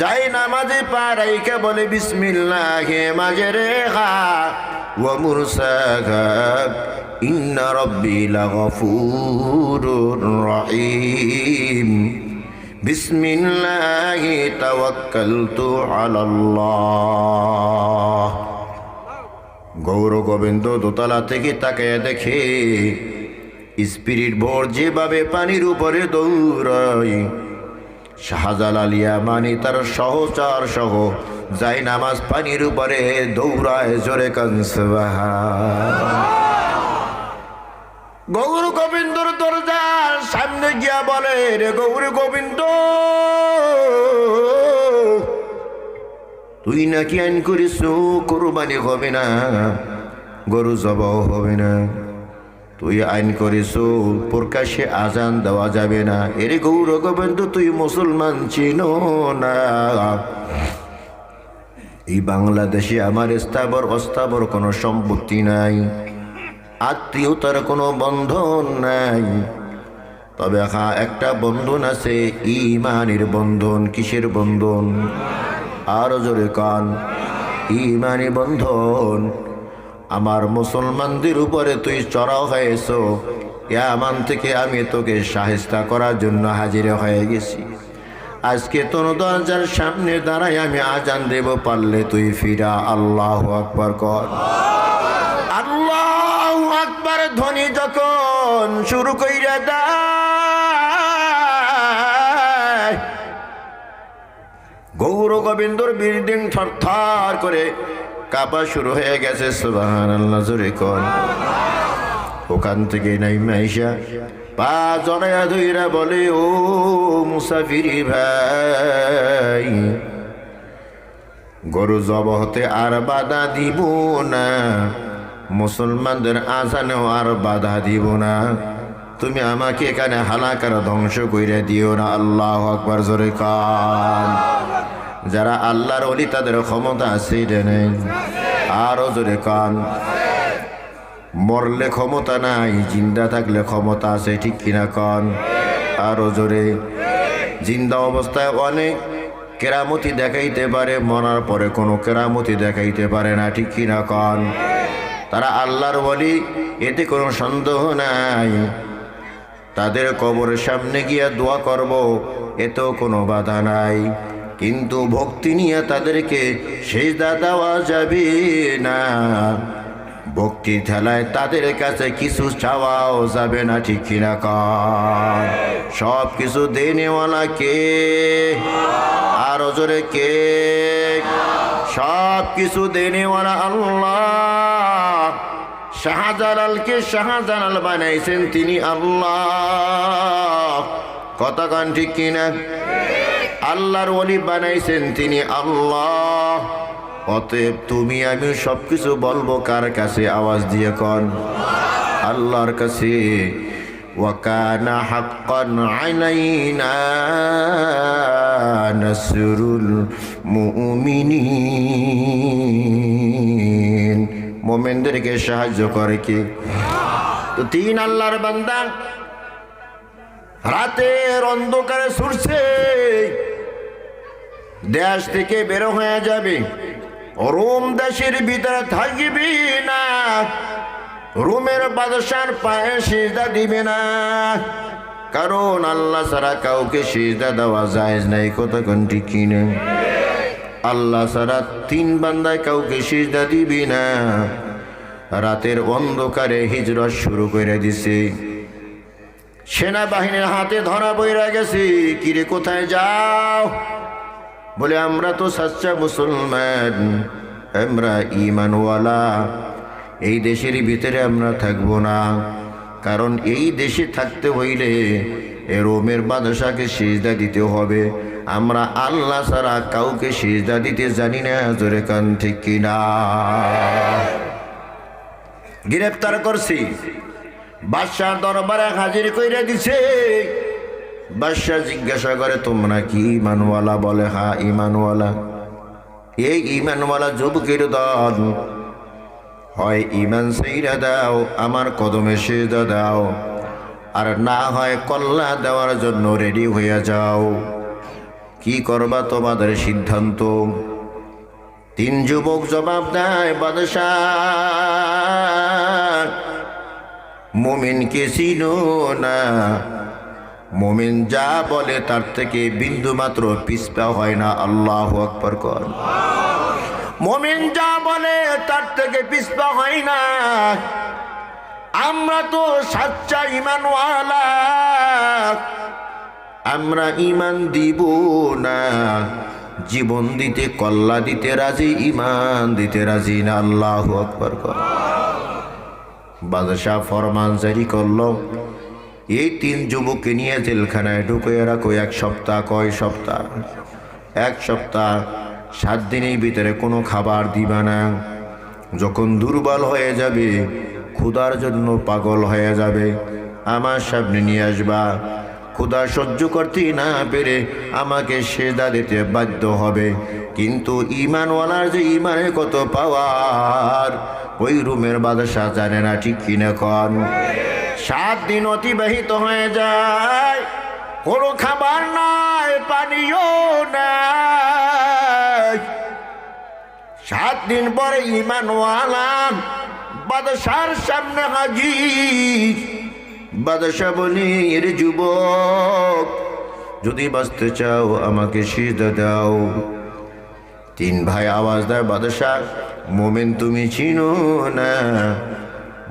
যাই নামাজে পারাইকে বলে, বিসমিল্লাহে মাজরেহা ওয়া মুরসাহা ইন্না রাব্বি লাগফুরুর রহিম বিসমিল্লাহি তাওয়াক্কালতু আলাল্লাহ। গৌর গোবিন্দ দোতলা থেকে তাকায় দেখে স্পিরিট ভোর যেভাবে পানির উপরে দৌড়ায়, শাহজালাল ইয়ামানি তার সহচর সহ যাই নামাজ পানির উপরে দৌড়ায়। জোরে কান সুবহানাল্লাহ। গৌর গোবিন্দর দরজার সামনে গিয়া বলে, রে গৌর গোবিন্দ, তুই নাকি আইন করিস কোরবানি হবে না, গরু জবাও হবে না, তুই আইন করিস প্রকাশ্যে আজান দেওয়া যাবে না। এরে গৌর গোবিন্দ, তুই মুসলমান চিনো না। এই বাংলাদেশে আমার স্থাবর অস্থাবর কোনো সম্পত্তি নাই, আত্মীয়তার কোনো বন্ধন নাই, তবে হ্যাঁ একটা বন্ধন আছে, ঈমানের বন্ধন। কিসের বন্ধন? আরো জোরে কান। ঈমানি বন্ধন। আমার মুসলমানদের উপরে তুই চড়াও হয়েছ, ইয়ামান থেকে আমি তোকে শায়েস্তা করার জন্য হাজির হয়ে গেছি। আজকে তোর দরজার সামনে দাঁড়াই আমি আজান দেব, পারলে তুই ফিরা। আল্লাহু আকবার কর। আল্লাহু আকবার ধ্বনি যখন শুরু কইরা দাও, গৌর গোবিন্দর বিল্ডিং থরথর করে কাঁপা শুরু হয়ে গেছে। সুবহানাল্লাহ, জোরে কোন। ওখান থেকে নাই মাইশা পা জড়াইয়া ধইরা বলে, ও মুসাফিরি ভাই, গরু জবহতে আর বাধা দিব না, মুসলমানদের আজানেও আর বাধা দিব না, তুমি আমাকে এখানে হালাকার ধ্বংস কইরা দিও না। আল্লাহু আকবার, জোরে কান। যারা আল্লাহর ওলি তাদের ক্ষমতা আছে, এটা নেই। আরো জোরে কান। মরলে ক্ষমতা নাই, জিন্দা থাকলে ক্ষমতা আছে, ঠিক কিনা কন? আরো জোরে। জিন্দা অবস্থায় অনেক কেরামতি দেখাইতে পারে, মরার পরে কোনো কেরামতি দেখাইতে পারে না, ঠিক কিনা কন? তারা আল্লাহর ওলি, এতে কোনো সন্দেহ নাই। তাদের কবরের সামনে গিয়া দোয়া করব, এতেও কোনো বাধা নাই। কিন্তু ভক্তি নিয়ে তাদেরকে সেজদা দেওয়া যাবে না। ভক্তি ঠেলায় তাদের কাছে কিছু চাওয়াও যাবে না, ঠিক কিনা কন? সব কিছু দেনেওয়ালা কে? আরো জোরে কে? সব কিছু দেনেওয়ালা আল্লাহ। শাহজালালকে শাহজালাল বানাইছেন তিনি আল্লাহ। কথা কন, ঠিক কিনা? আল্লাহর ওলি বানাইছেন তিনি আল্লাহ। অতএব তুমি আমি সবকিছু বলবো কার কাছে? আওয়াজ দিয়ে কন, আল্লাহর কাছে। ওয়াকানা হাক্কান আলাইনা নাসরুল মুমিনিন। মুমিনদেরকে সাহায্য করে কি? তো তিন আল্লাহর বান্দা রাতের অন্ধকারে ছুটছে, দেশ থেকে বের হয়ে যাবে। রোম দেশের ভিতরে থাকবি না, রোমের বাদশার পায়ে সিজদা দিবে না, কারণ আল্লাহ ছাড়া কাউকে সিজদা দেওয়া জায়েজ নাই। কতক্ষণ, ঠিক কিনা? আল্লাহ ছাড়া তিন বান্দায় কাউকে সিজদা দিবি না। রাতের অন্ধকারে হিজরত শুরু করে দিছে। সেনাবাহিনীর হাতে ধরা বইরা গেছে। কিরে, কোথায় যাও? বলে, আমরা তো সাচ্চা মুসলমান, আমরা ঈমানওয়ালা। এই দেশের ভিতরে আমরা থাকবো না, কারণ এই দেশে থাকতে হইলে রোমের বাদশাকে সিজদা দিতে হবে। আমরা আল্লাহ ছাড়া কাউকে সিজদা দিতে জানি না। জোরে কান, ঠিক কিনা? গ্রেফতার করছি, বাদশাহ দরবারে হাজির কইরা দিছে। বাদশাহ জিজ্ঞাসা করে, তোমরা কি ঈমানওয়ালা? বলে, হ্যাঁ ঈমানওয়ালা। এই ঈমানওয়ালা যুবকের দল, হয় ঈমান ছাইরা দাও, আমার কদমে সিজদা দাও, আর না হয় কল্লা দেওয়ার জন্য রেডি হয়ে যাও। কি করবা তোমাদের সিদ্ধান্ত? তিন যুবক জবাব দেয়, বাদশাহ, মুমিনকে চিনো না। মুমিন যা বলে তার থেকে বিন্দু মাত্র পিছপা হয় না। আল্লাহু আকবার কর। মুমিন যা বলে তার থেকে পিছপা হয় না। আমরা তো সাচ্চা ঈমানওয়ালা, আমরা ঈমান দিব না, জীবন দিতে কল্লা দিতে রাজি, ঈমান দিতে রাজি না। আল্লাহু আকবার কর। বাদশাহ ফরমান জারি করলো, এই তিন যুবককে নিয়ে জেলখানায় ঢুকিয়ে রাখো 1 সপ্তাহ। কয় সপ্তাহ? 1 সপ্তাহ। 7 দিনের ভিতরে কোনো খাবার দিবা না। যখন দুর্বল হয়ে যাবে, ক্ষুধার জন্য পাগল হয়ে যাবে, আমার সামনে নিয়ে আসবা। ক্ষুধা সহ্য করতে না পেরে আমাকে সিজদা দিতে বাধ্য হবে। কিন্তু ঈমানওয়ালার যে ঈমানে কত পাওয়ার, ওই রুমের বাদশাহ জানে না, ঠিক কিনা কন? 7 দিন অতিবাহিত হয়ে যায়, কোনো খাবার নাই, পানিও নাই। 7 দিন পরে ঈমানওয়ালা বাদশার সামনে হাজির। বাদশাহ বলি, এর যুবক, যদি বাঁচতে চাও আমাকে সিজদা দাও। 3 ভাই আওয়াজ দেয়, বাদশাহ, মুমিন তুমি চিনো না।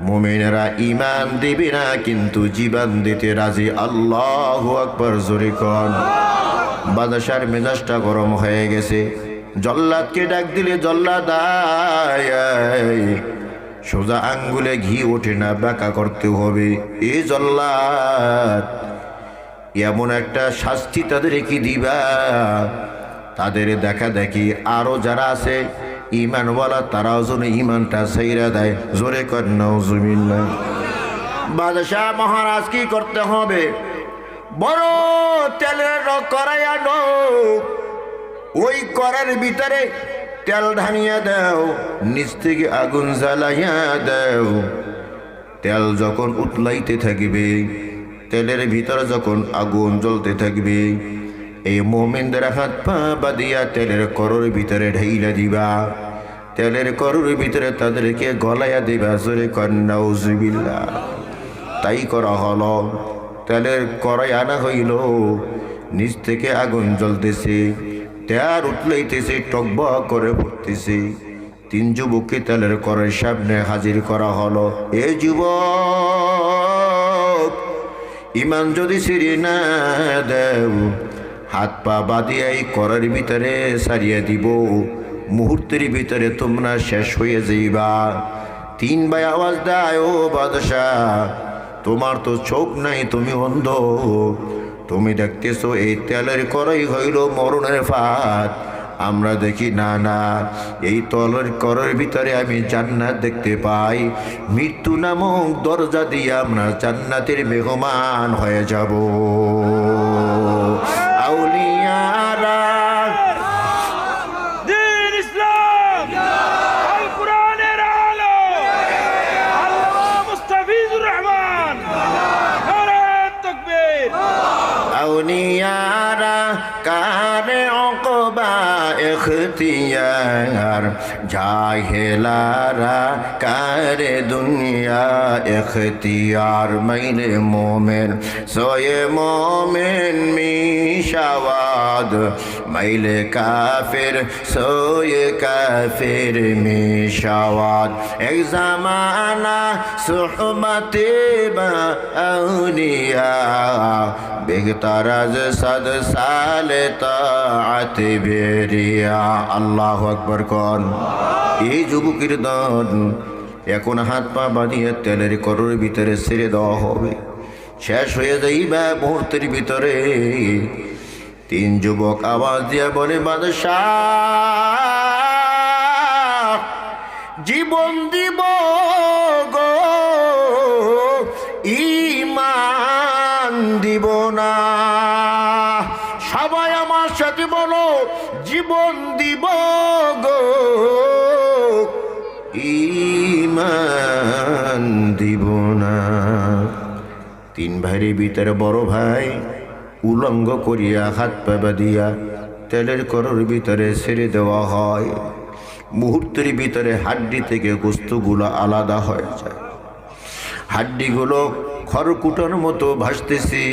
মুমিনেরা ঈমান দিবে না, কিন্তু জীবন দিতে রাজি। আল্লাহু আকবার, জোরে কোন। বাদশার মেজাজটা গরম হয়ে গেছে। জল্লাদকে ডাক দিলে, জল্লাদ আয়, সোজা আঙ্গুলে ঘি ওঠে না, বাঁকা করতে হবে। এ জল্লাদ, এমন একটা শাস্তি তাদেরকে দিবা, তাদের দেখা দেখি আরো যারা আছে ইমানওয়ালা তারাও যেন ইমানটা ছাইরা দেয়। জোরে কর নাউজুবিল্লাহ। বাদশাহ মহারাজ কি করতে হবে? বড় তেলের কড়াই আনো, ওই কড়াইয়ের ভিতরে তেল ঢানিয়া দাও, নিচ থেকে আগুন জ্বালাইয়া দাও। তেল যখন উতলাইতে থাকবে, তেলের ভিতরে যখন আগুন জ্বলতে থাকবে, এই মুমিনদের হাত পা বাঁধিয়া তেলের করোর ভিতরে ঢাইলা দিবা। তেলের করোর ভিতরে তাদেরকে গলাইয়া দিবা। জোরে কর নাউজুবিল্লাহ। তাই করা হলো। তেলের কড়াই আনা হইল, নিচ থেকে আগুন জ্বলতেছে, তেল উতলাইতেছে, টকবক করে পড়তেছে। তিন যুবককে তেলের কড়াইয়ের সামনে হাজির করা হলো। এ যুবক, ইমান যদি ছিঁড়ে না দেও, হাত পা বাঁধিয়া এই কড়াইয়ের ভিতরে সারিয়া দিব, মুহূর্তের ভিতরে তোমরা শেষ হয়ে যাইবা। তিন ভাই আওয়াজ দেয়, ও বাদশাহ, তোমার তো চোখ নাই, তুমি অন্ধ? তুমি দেখতেছো এই তেলের কড়াই হইল মরণের ফাঁদ। আমরা দেখি না, না, এই তেলের কড়াইয়ের ভিতরে আমি জান্নাত দেখতে পাই। মৃত্যু নামক দরজা দিয়ে আমরা জান্নাতের মেহমান হয়ে যাব। আউলিয়ারা দ্বীন ইসলাম, আল কুরআনের আলো, আল্লামা মুস্তাফিজুর রহমান, নারে তাকবীর। আউলিয়ারা কারে ওকবা ইখতিয়ার, জাহেলারা কারে দুনিয়া ইখতিয়ার। মাইলে মোমেন সোয়ে মোমেন মিশাওয়াদ, মাইলে কাফির সোয়ে কাফির মিশাওয়াদ। এক জামানা সুহবতে বা আউলিয়া, বেগতারাজ সাদ সালে তাআত বেরিয়া। আল্লাহু আকবার কন। এই যুবকের দল এখন হাত পা বাঁধিয়ে তেলের করোর ভিতরে ছেড়ে দেওয়া হবে, শেষ হয়ে যাইবা মুহূর্তের ভিতরে। তিন যুবক আওয়াজ দিয়া বলে, বাদশাহ, জীবন দিব গো, ঈমান দিব না। সবাই আমার সাথে বলো, জীবন দিব গো, ঈমান দিব না। তিন ভাইয়ের ভিতরে বড় ভাই উলঙ্গ করিয়া হাত পা বাঁধিয়া তেলের করোর ভিতরে ছেড়ে দেওয়া হয়। মুহূর্তের ভিতরে হাড্ডি থেকে গোস্তগুলো আলাদা হয়ে যায়, হাড্ডিগুলো খড়কুটার মতো ভাসতেছি।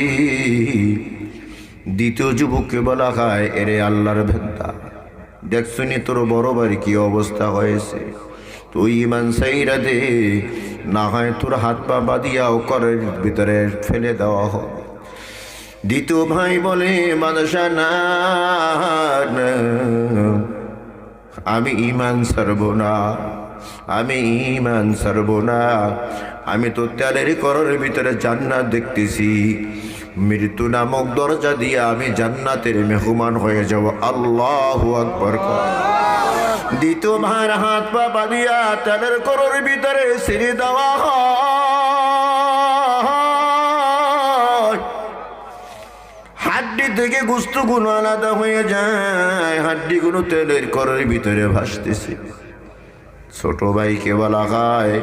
দ্বিতীয় যুবককে বলা হয়, এরে আল্লাহর ভেন্দা, দেখছনি তোর বড় ভাইয়ের কি অবস্থা হয়েছে, তুই ইমান সাইরা দে, না হয় তোর হাত পা বাঁধিয়াও করের ভিতরে ফেলে দেওয়া হবে। দ্বিতীয় ভাই বলে, বাদশাহ না, আমি ইমান ছাড়ব না, আমি ইমান ছাড়ব না। আমি তো তেলের করোর ভিতরে জান্নাত দেখতেছি, মৃত্যু নামক দরজা দিয়ে আমি জান্নাতের মেহমান হয়ে যাব। আল্লাহু আকবার। দ্বিতীয় ভাইয়ের হাত পা বাঁধিয়া তেলের করোর ভিতরে ছেড়ে দেওয়া হয়। হাড্ডি থেকে গোস্তগুলো আলাদা হয়ে যায়, হাড্ডিগুলো তেলের করোর ভিতরে ভাসতেছে। ছোট ভাইকে বলা হয়,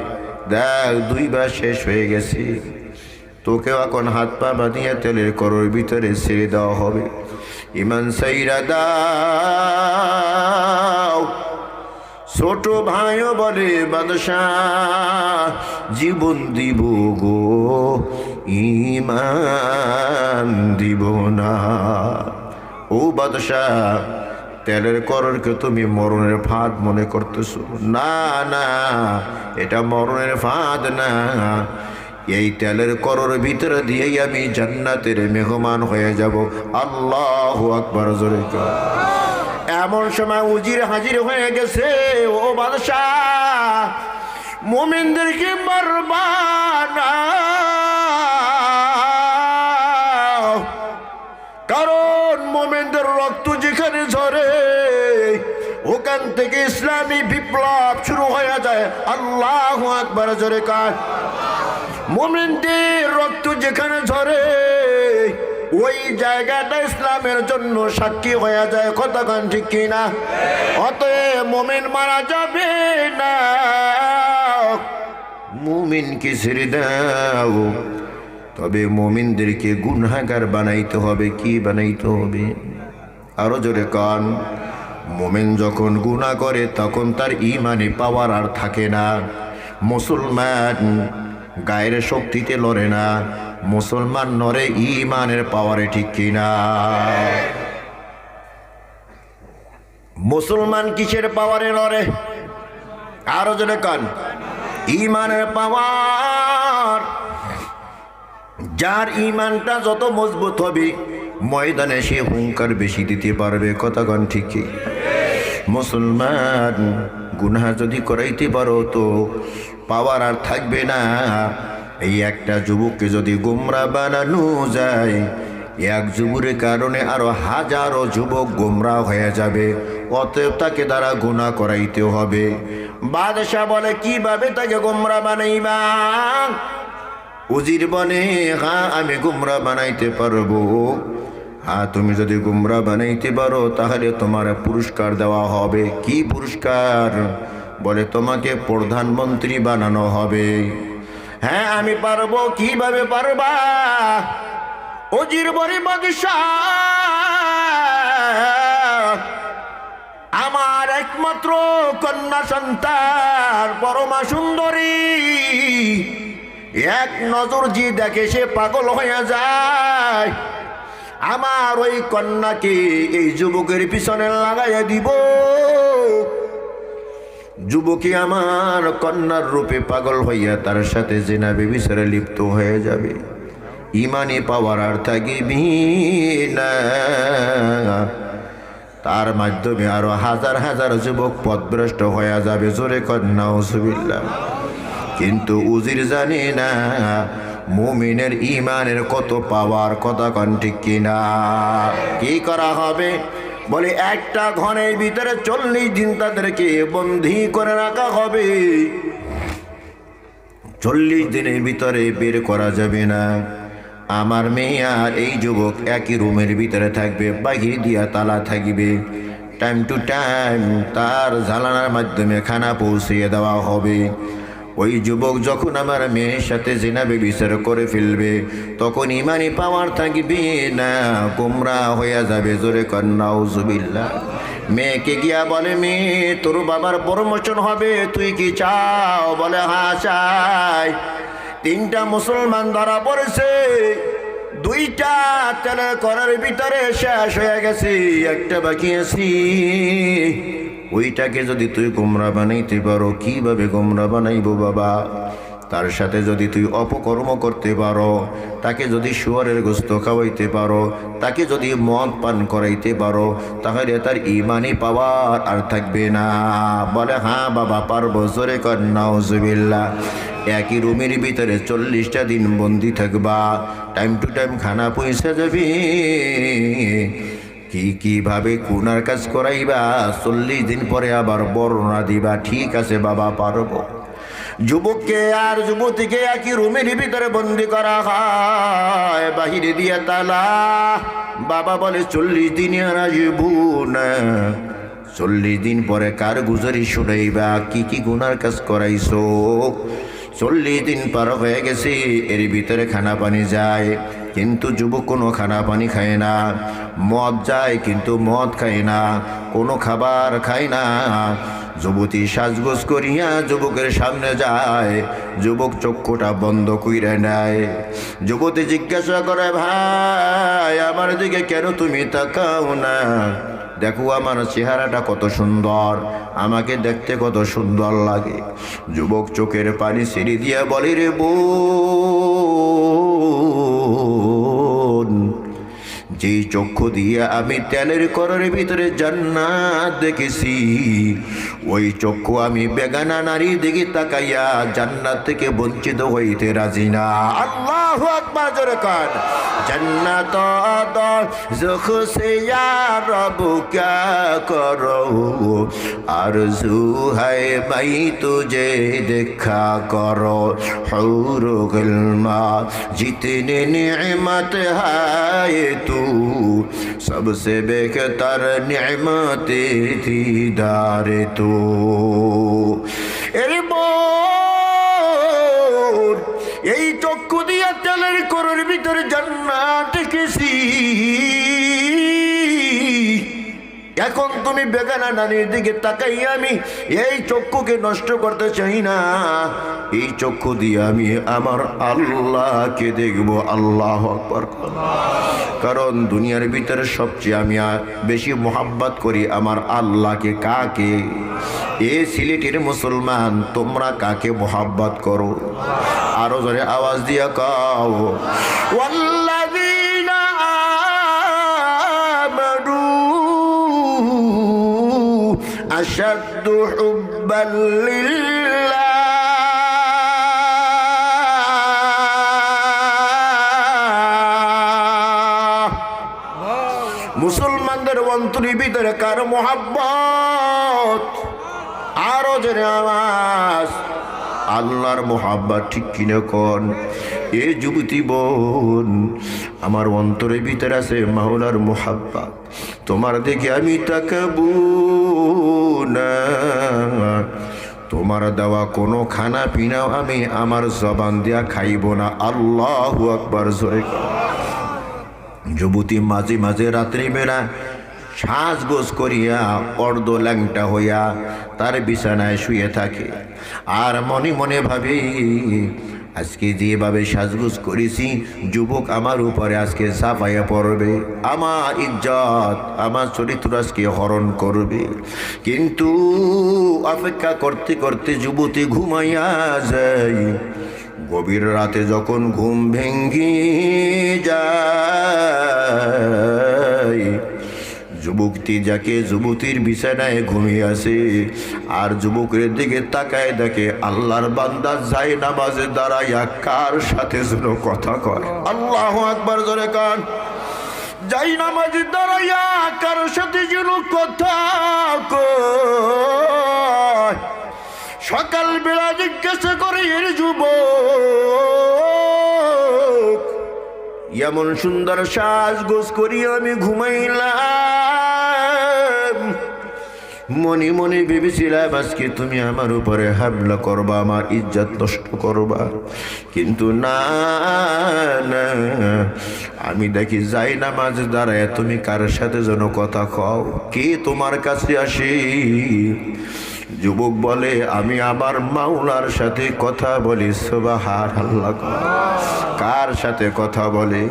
দেখ দুইবার শেষ হয়ে গেছে, তোকেও এখন হাত পা বাঁধিয়ে তেলের করোর ভিতরে ছেড়ে দেওয়া হবে। ইমান সাইরা দাও। ছোট ভাইও বলে, বাদশাহ, জীবন দিব গো, ঈমান দিব না। ও বাদশাহ, তেলের করোরকে তুমি মরণের ফাঁদ মনে করতেছো? না না, এটা মরণের ফাঁদ না, এই তেলের করর ভিতরে দিয়েই আমি জান্নাতের মেহমান হয়ে যাব। আল্লাহু আকবার, জোরে কর। এমন সময় উজির হাজির হয়ে গেছে। ও বাদশাহ, মুমিনদেরকে মারবা না, কারণ মুমিনদের রক্ত যেখানে ঝরে ওখান থেকে ইসলামী বিপ্লব শুরু হয়ে যায়। আল্লাহু আকবার, জোরে কর। মুমিনদের রক্ত যেখানে ঝরে ওই জায়গাটা ইসলামের জন্য সাক্ষী হয়ে যায়। কতক্ষণ ঠিক কিনা? অতএব মুমিন মারা যাবে না, মুমিনকে ছেড়ে দাও। তবে মুমিনদেরকে গুনাহগার বানাইতে হবে। কি বানাইতে হবে? আরো জোরে কান। মুমিন যখন গুনাহ করে তখন তার ইমানে পাওয়ার আর থাকে না। মুসলমান গায়ের শক্তিতে লড়ে না, মুসলমান নড়ে ইমানের পাওয়ারে, ঠিক কিনা? মুসলমান কিসের পাওয়ারে লড়ে? আরো জোরে কান। ইমানের পাওয়ার। যার ইমানটা যত মজবুত হবে ময়দানে সে হুঙ্কার বেশি দিতে পারবে। কতক্ষণ ঠিক? মুসলমান গুনাহ যদি করাইতে পারো তো পাওয়ার আর থাকবে না। এই একটা যুবককে যদি গোমরা বানানো যায়, এক যুবকের কারণে আরো হাজারো যুবক গোমরা হয়ে যাবে। অতএব তাকে দ্বারা গুনাহ করাইতে হবে। বাদশাহ বলে, কিভাবে তাকে গোমরা বানাইবা? উজির বলে, হ্যাঁ আমি গুমরা বানাইতে পারবো। হ্যাঁ, তুমি যদি গুমরা বানাইতে পারো তাহলে তোমার পুরস্কার দেওয়া হবে। কি পুরস্কার? বলে, তোমাকে প্রধানমন্ত্রী বানানো হবে। হ্যাঁ আমি পারবো। কিভাবে পারবা? উজির বলে, বাদশাহ আমার একমাত্র কন্যা সন্তান পরমা সুন্দরী, এক নজর যে দেখে সে পাগল হয়ে যায়। আমার ওই কন্যাকে এই যুবকের পিছনে লাগাইয়া দিব। যুবকী আমার কন্যার রূপে পাগল হইয়া তার সাথে জিনা ব্যভিচারে লিপ্ত হয়ে যাবে। ইমানি পাওয়ার আর থাকিবি না। তার মাধ্যমে আরো হাজার হাজার যুবক পথভ্রষ্ট হয়ে যাবে। জোরে কর নাউজুবিল্লাহ। কিন্তু উজির জানে না মুমিনের ইমানের কত পাওয়ার। কতক্ষণ ঠিক কিনা? কি করা হবে? বলে, একটা ঘরের ভিতরে 40 দিন তাদেরকে বন্দী করে রাখা হবে। 40 দিনের ভিতরে বের করা যাবে না। আমার মেয়ে আর এই যুবক একই রুমের ভিতরে থাকবে, বাহির দিয়া তালা থাকবে। টাইম টু টাইম তার জ্বালানার মাধ্যমে খানা পৌঁছিয়ে দেওয়া হবে। ওই যুবক যখন আমার মেয়ের সাথে জিনা ব্যভিচার করে ফেলবে তখন ইমানি পাওয়ার থাকবে না, গোমরা হয়ে যাবে। জোরে কর নাউজুবিল্লাহ। মেয়েকে গিয়া বলে, মেয়ে তোর বাবার প্রমোশন হবে, তুই কি চাও? বলে, হ্যাঁ চাই। 3টা মুসলমান ধরা পড়েছে, 2টা তেলের করার ভিতরে শেষ হয়ে গেছে, একটা বাকি আছি। ওইটাকে যদি তুই গোমরা বানাইতে পারো। কিভাবে গোমরা বানাইবো বাবা? তার সাথে যদি তুই অপকর্ম করতে পারো, তাকে যদি শুয়ারের গোস্ত খাওয়াইতে পারো, তাকে যদি মদ পান করাইতে পারো, তাহলে তার ইমানি পাওয়ার আর থাকবে না। বলে, হ্যাঁ বাবা পারবো। জোরে কর নাউজুবিল্লাহ। একই রুমের ভিতরে 40টা দিন বন্দি থাকবা। টাইম টু টাইম খানা পয়সা যাবে। কিভাবে কুনার কাজ করাইবা 40 দিন পরে আবার বর্ণনা দিবা। ঠিক আছে বাবা পারবো। যুবককে আর যুবতীকে একই রুমের ভিতরে বন্দি করা হয়, বাহিরে দিয়ে তালা। বাবা বলে, 40 দিন আর আসবো না। 40 দিন পরে কার গুজারি শুনাইবা? কি গুনার কাজ করাইছো? 40 দিন পার হয়ে গেছে, এর ভিতরে খানা পানি যায় কিন্তু যুবক কোনো খানা পানি খায় না। মদ যায় কিন্তু মদ খায় না, কোনো খাবার খায় না। যুবতী সাজগোজ করিয়া যুবকের সামনে যায়, যুবক চক্ষুটা বন্ধ কইরা নেয়। যুবতী জিজ্ঞাসা করে, ভাই আমার দিকে কেন তুমি তাকাও না? দেখো আমার চেহারাটা কত সুন্দর, আমাকে দেখতে কত সুন্দর লাগে। যুবক চোখের পানি ছেড়ে দিয়া বলে, রে বোন, যেই চক্ষু দিয়ে আমি তেলের কড়ার ভিতরে জান্নাত দেখেছি, ওই চক্ষু আমি বেগানা নারী দিকে তাকাইয়া জান্নাত থেকে বঞ্চিত হইতে রাজি না। আল্লাহু আকবার জোরে কান। জান্নাত দোজখ সে ইয়া রব ক্যা করো, আরজু হায় মাই তুঝে দেখা করো, হুর গুলমা জিতনে নি'মত হায় তু, सबसे बेहतर नेमत दीदार तू। এই চক্ষু দিয়া তেলের কড়ার ভিতরে জান্নাত দেখেছি, এখন তুমি বেগানা নারীর দিকে তাকাই আমি এই চক্ষুকে নষ্ট করতে চাই না। এই চক্ষু দিয়ে আমি আমার আল্লাহকে দেখব। আল্লাহু আকবার। কারণ দুনিয়ার ভিতরে সবচেয়ে আমি বেশি মোহাব্বত করি আমার আল্লাহকে। কাকে? এ সিলেটের মুসলমান, তোমরা কাকে মোহাব্বত করো? আরো জোরে আওয়াজ দিয়া কাও, ওয়াল্লাযীনা আমানু আশাদ্দু হুব্বান লিল্লাহ। মুসলমানদের অন্তরের ভিতরে কার মোহাব্বত? আরো জোরে আওয়াজ, আল্লাহর মোহাব্বত। ঠিক কিনা কোন? এ যুবতী বোন, আমার অন্তরের ভিতরে আছে মাওলার মোহাব্বত। তোমার দিকে আমি তাকাবো না, তোমার দেওয়া কোনো খানা পিনাও আমি আমার জবান দিয়া খাইব না। আল্লাহু আকবার জোরে। যুবতী মাঝে মাঝে রাত্রিবেলা সাজগোজ করিয়া অর্ধ ল্যাংটা হইয়া তার বিছানায় শুয়ে থাকে, আর মনে মনে ভাবে, আজকে যেভাবে সাজগোজ করেছি যুবক আমার উপরে আজকে চাপাইয়া পড়বে, আমার ইজ্জত আমার চরিত্র আজকে হরণ করবে। কিন্তু অপেক্ষা করতে করতে যুবতী ঘুমাইয়া যায়। গভীর রাতে যখন ঘুম ভেঙ্গে যায়, যুবকটি যাকে যুবতীর বিছানায় ঘুমিয়ে আছে, আর যুবকের দিকে তাকায় দেখে আল্লাহর বান্দা যায় নামাজে দাঁড়াইয়া কার সাথে যেন কথা কয়। আল্লাহু আকবার জোরে কান। যাই নামাজে দাঁড়াইয়া কার সাথে যেন কথা কয়। সকালবেলা জিজ্ঞাসা করে, এর যুবক, এমন সুন্দর সাজগোজ করি আমি ঘুমাইলাম, মনে মনে ভেবেছিলাম আজকে তুমি আমার উপরে হামলা করবা, আমার ইজ্জত নষ্ট করবা। কিন্তু না না, আমি দেখি যাই নামাজ দাঁড়ায় তুমি কার সাথে যেন কথা কও। কে তোমার কাছে আসে? যুবক বলে, আমি আমার মাওলার সাথে কথা বলি। সুবহানাল্লাহ। কার সাথে কথা বলে?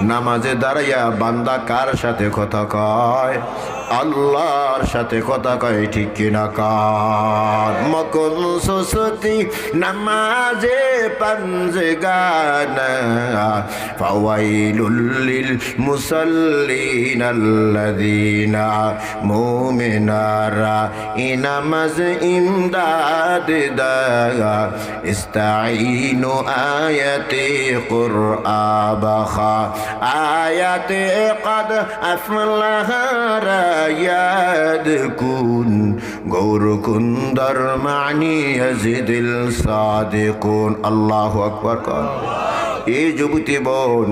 নামাজে দাঁড়াইয়া বান্দা কার সাথে কথা কয়? আল্লাহর সাথে কথা কয়। ঠিক কিনা কার? মকন সুসতি নামাজে পাঞ্জে গানা, ফাওয়াইলুল লিল মুসাল্লিন আল্লাযীনা মুমিনারা ইনামাজ ইমদাদ দা ইস্তাঈনু আয়াতে কুরআবাখা আয়াতে কদ আফলাহা রায়াদ কুন গৌর কুন্দর মানি ইয়াজিদিল সাদিকুন। আল্লাহু আকবার। এই যুবতী বোন,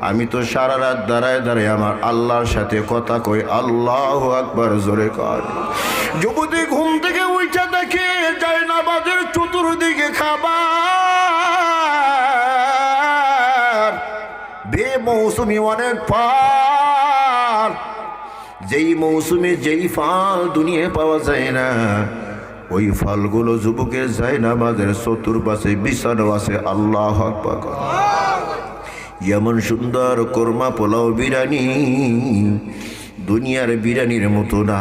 আমি তো সারা রাত দাঁড়ায় দাঁড়ায় আমার আল্লাহর সাথে কথা কই। আল্লাহু আকবার জোরে কর। যুবতী ঘুম থেকে উঠে দেখে যায় নামাজের চতুর্দিকে খাবার, বেমৌসুমি অনেক ফল, যেই মৌসুমে যেই ফল দুনিয়ায় পাওয়া যায় না, ওই ফলগুলো যুবকের যায় নামাজের চতুর্পাশে বিছানো আছে। আল্লাহু আকবার। এমন সুন্দর কোরমা পোলাও বিরিয়ানি দুনিয়ার বিরিয়ানির মতো না,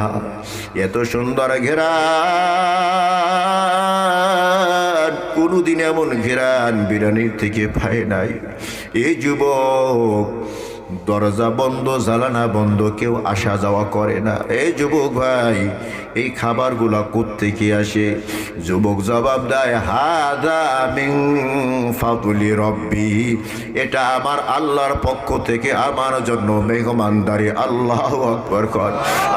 এত সুন্দর ঘেরান, কোনোদিন এমন ঘেরান বিরিয়ানির থেকে পায় নাই। এই যুবক দরজা বন্ধ, জানালা বন্ধ, কেউ আসা যাওয়া করে না। এই যুবক ভাই, এই খাবারগুলা কোত্থেকে আসে? যুবক জবাব দেয়, হাদা মিন ফাদলি রব্বি, এটা আমার আল্লাহর পক্ষ থেকে আমার জন্য মেহমানদারি। আল্লাহু আকবার কর।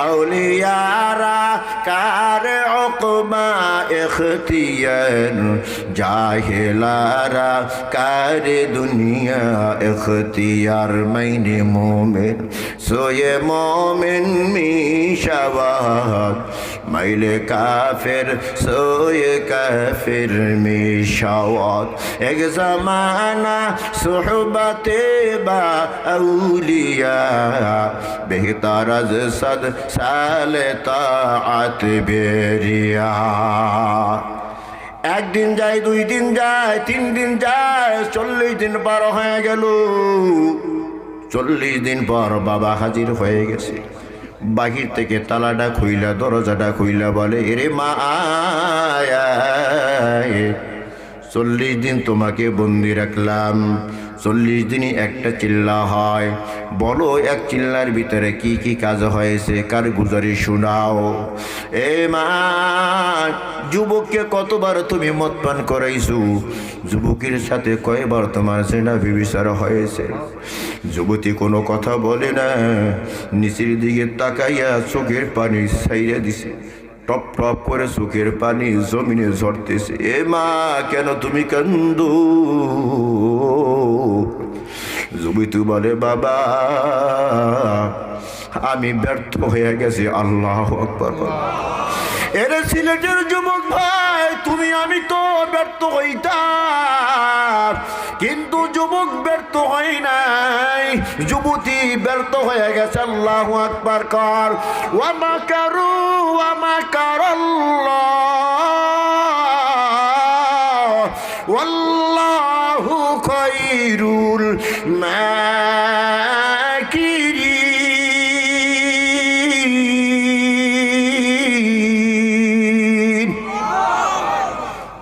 আউলিয়ারা কার উকমা ইখতিয়ার, জাহেলারা কার দুনিয়া ইখতিয়ার। মাইনে মোমেন সোয়ে মোমেন মিশাওয়াত, মাইলে কাফের সোয়ে কাফের মিশাওয়াত। এক জামানা সুহবতে বা আউলিয়া, বেহতার আজ সদ সালে তাআত বেরিয়া। একদিন যায়, 2 দিন যায়, 3 দিন যায়, 40 দিন পার হয়ে গেল। 40 দিন পর বাবা হাজির হয়ে গেছে। বাহির থেকে তালাটা খুইলা, দরজাটা খুইলা বলে, এরে মা আয়, 40 দিন তোমাকে বন্দি রাখলাম, 40 দিনই একটা চিল্লা হয়, বলো এক চিল্লার ভিতরে কি কি কাজ হয়েছে, কার গুজারি শোনাও। এ মা, যুবককে কতবার তুমি মদ পান করাইছো? যুবকের সাথে কয়বার তোমার সেনা বিবিচার হয়েছে? যুবতী কোনো কথা বলে না, নিচের দিকে তাকাইয়া চোখের পানি ছাইড়া দিছে। টপ টপ করে চোখের পানি জমিনে ঝরতেছে। এ মা, কেন তুমি কান্দো? যুবতী বলে, বাবা আমি ব্যর্থ হয়ে গেছি। আল্লাহু আকবার। এরে সিলেটের যুবক ভাই, তুমি আমি তো ব্যর্থ হইতাম, কিন্তু যুবক ব্যর্থ হয় নাই, যুবতী ব্যর্থ হয়ে গেছে। আল্লাহু আকবার কর। ওয়া মাকারু ওয়া মাকারাল্লাহ ওয়াল্লাহু খায়রুল মাকিরিন।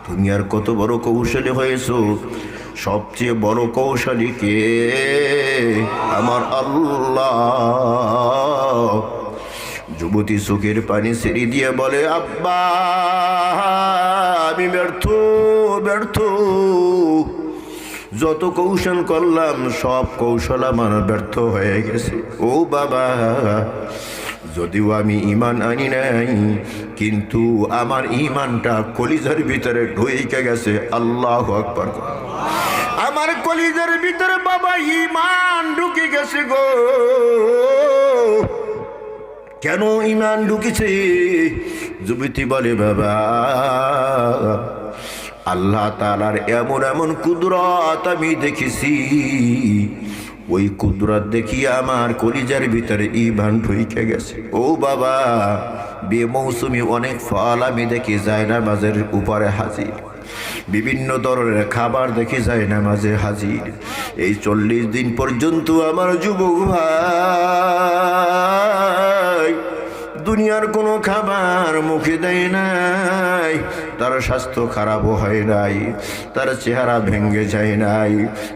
তুমি আর কত বড় কৌশলী হয়েছো? সবচেয়ে বড় কৌশলী কে? আমার আল্লাহ। যুবতী চোখের পানি ছেড়ে দিয়ে বলে, আব্বা আমি ব্যর্থ। যত কৌশল করলাম সব কৌশল আমার ব্যর্থ হয়ে গেছে। ও বাবা, যদিও আমি ঈমান আনি নাই, কিন্তু আমার ঈমানটা কলিজার ভিতরে ঢুকে গেছে। আল্লাহু আকবার। আমার কলিজার ভিতরে বাবা ঈমান ঢুকে গেছে গো। কেন ঈমান ঢুকেছে? যুবতী বলে, বাবা আল্লাহ তাআলার এমন এমন কুদরত আমি দেখেছি, ওই কুদরত দেখিয়ে আমার কলিজার ভিতরে ঈমান ঢুকে গেছে। ও বাবা, বেমৌসুমি অনেক ফল আমি দেখি জায়নামাজের উপরে হাজির, বিভিন্ন ধরনের খাবার দেখি জায়নামাজে হাজির। এই 40 দিন পর্যন্ত আমার যুবক ভাই দুনিয়ার কোনো খাবার মুখে দেয় নাই, তার স্বাস্থ্য খারাপও হয় নাই, তার চেহারা ভেঙে যায় নাই,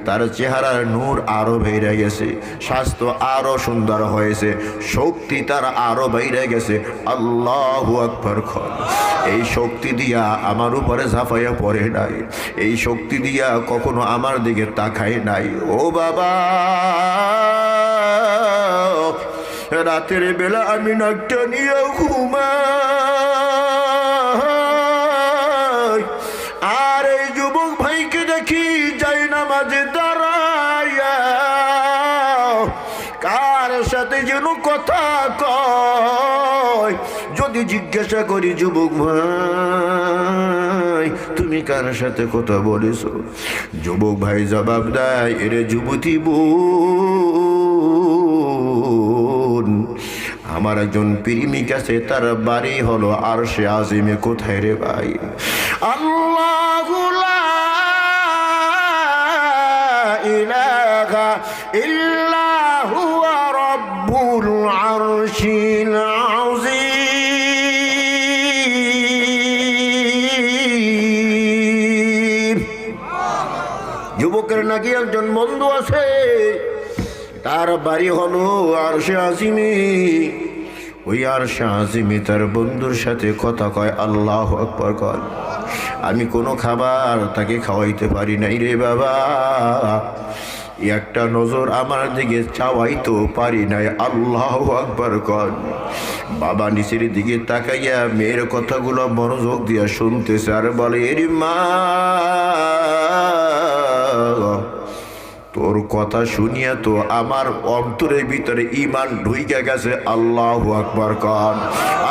তার চেহারার নূর আরো বেড়ে গেছে, স্বাস্থ্য আরো সুন্দর হয়েছে, শক্তি তার আরো বেড়ে গেছে। আল্লাহু আকবার। এই শক্তি দিয়া আমার উপরে ঝাঁপাইয়া পড়ে নাই, এই শক্তি দিয়া কখনো আমার দিকে তাকায় নাই। ও বাবা, রাতের বেলা আমি নাকটা নিয়ে ঘুমাই, আর এই যুবক ভাইকে দেখি জায়নামাজে দাঁড়াইয়া কার সাথে যেন কথা কয়। যদি জিজ্ঞাসা করি, যুবক ভাই তুমি কার সাথে কথা বলেছো? যুবক ভাই জবাব দেয়, এরে যুবতী বোন, আমার একজন প্রেমিক আছে, তার বাড়ি হলো আরশে আজিমে। কোথায় রে ভাই? আল্লাহু লা ইলাহা ইল্লা হুয়া রাব্বুল আরশ العرش العظيم যুবকের নাকি একজন বন্ধু আছে, তার বাড়ি হলো আরশে আজিমে। ওই আরশে আজিমে তার বন্ধুর সাথে কথা কয়, আল্লাহু আকবার কয়। আমি কোনো খাবার তাকে খাওয়াইতে পারি নাই রে বাবা, একটা নজর আমার দিকে চাওয়াইতে পারি নাই, আল্লাহু আকবার কর। বাবা নিচের দিকে তাকাইয়া মেয়ের কথাগুলো মনোযোগ দিয়া শুনতেছে আর বলে, এরি মা, তোর কথা শুনিয়া তো আমার অন্তরের ভিতরে ঈমান ঢুইকা গেছে, আল্লাহু আকবার কর।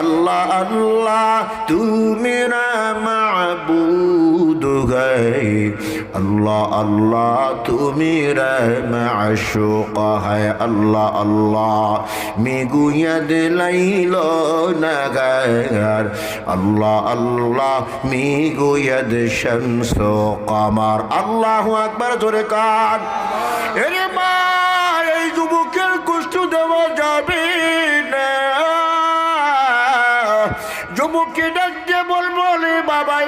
আল্লাহ আল্লাহ তু মেরা মাবুদ है, अल्लाह अल्लाह तू मेरा माशूक है, अल्लाह अल्लाह मिगुयद लैलो नगर, अल्लाह अल्लाह मिगुयद शम्सो कमर। আল্লাহু আকবার জোরে কান। এরে মা, এই যুবকের কষ্ট দেওয়া যাবে না। যুবককে ডাকতে বলবো, বাবা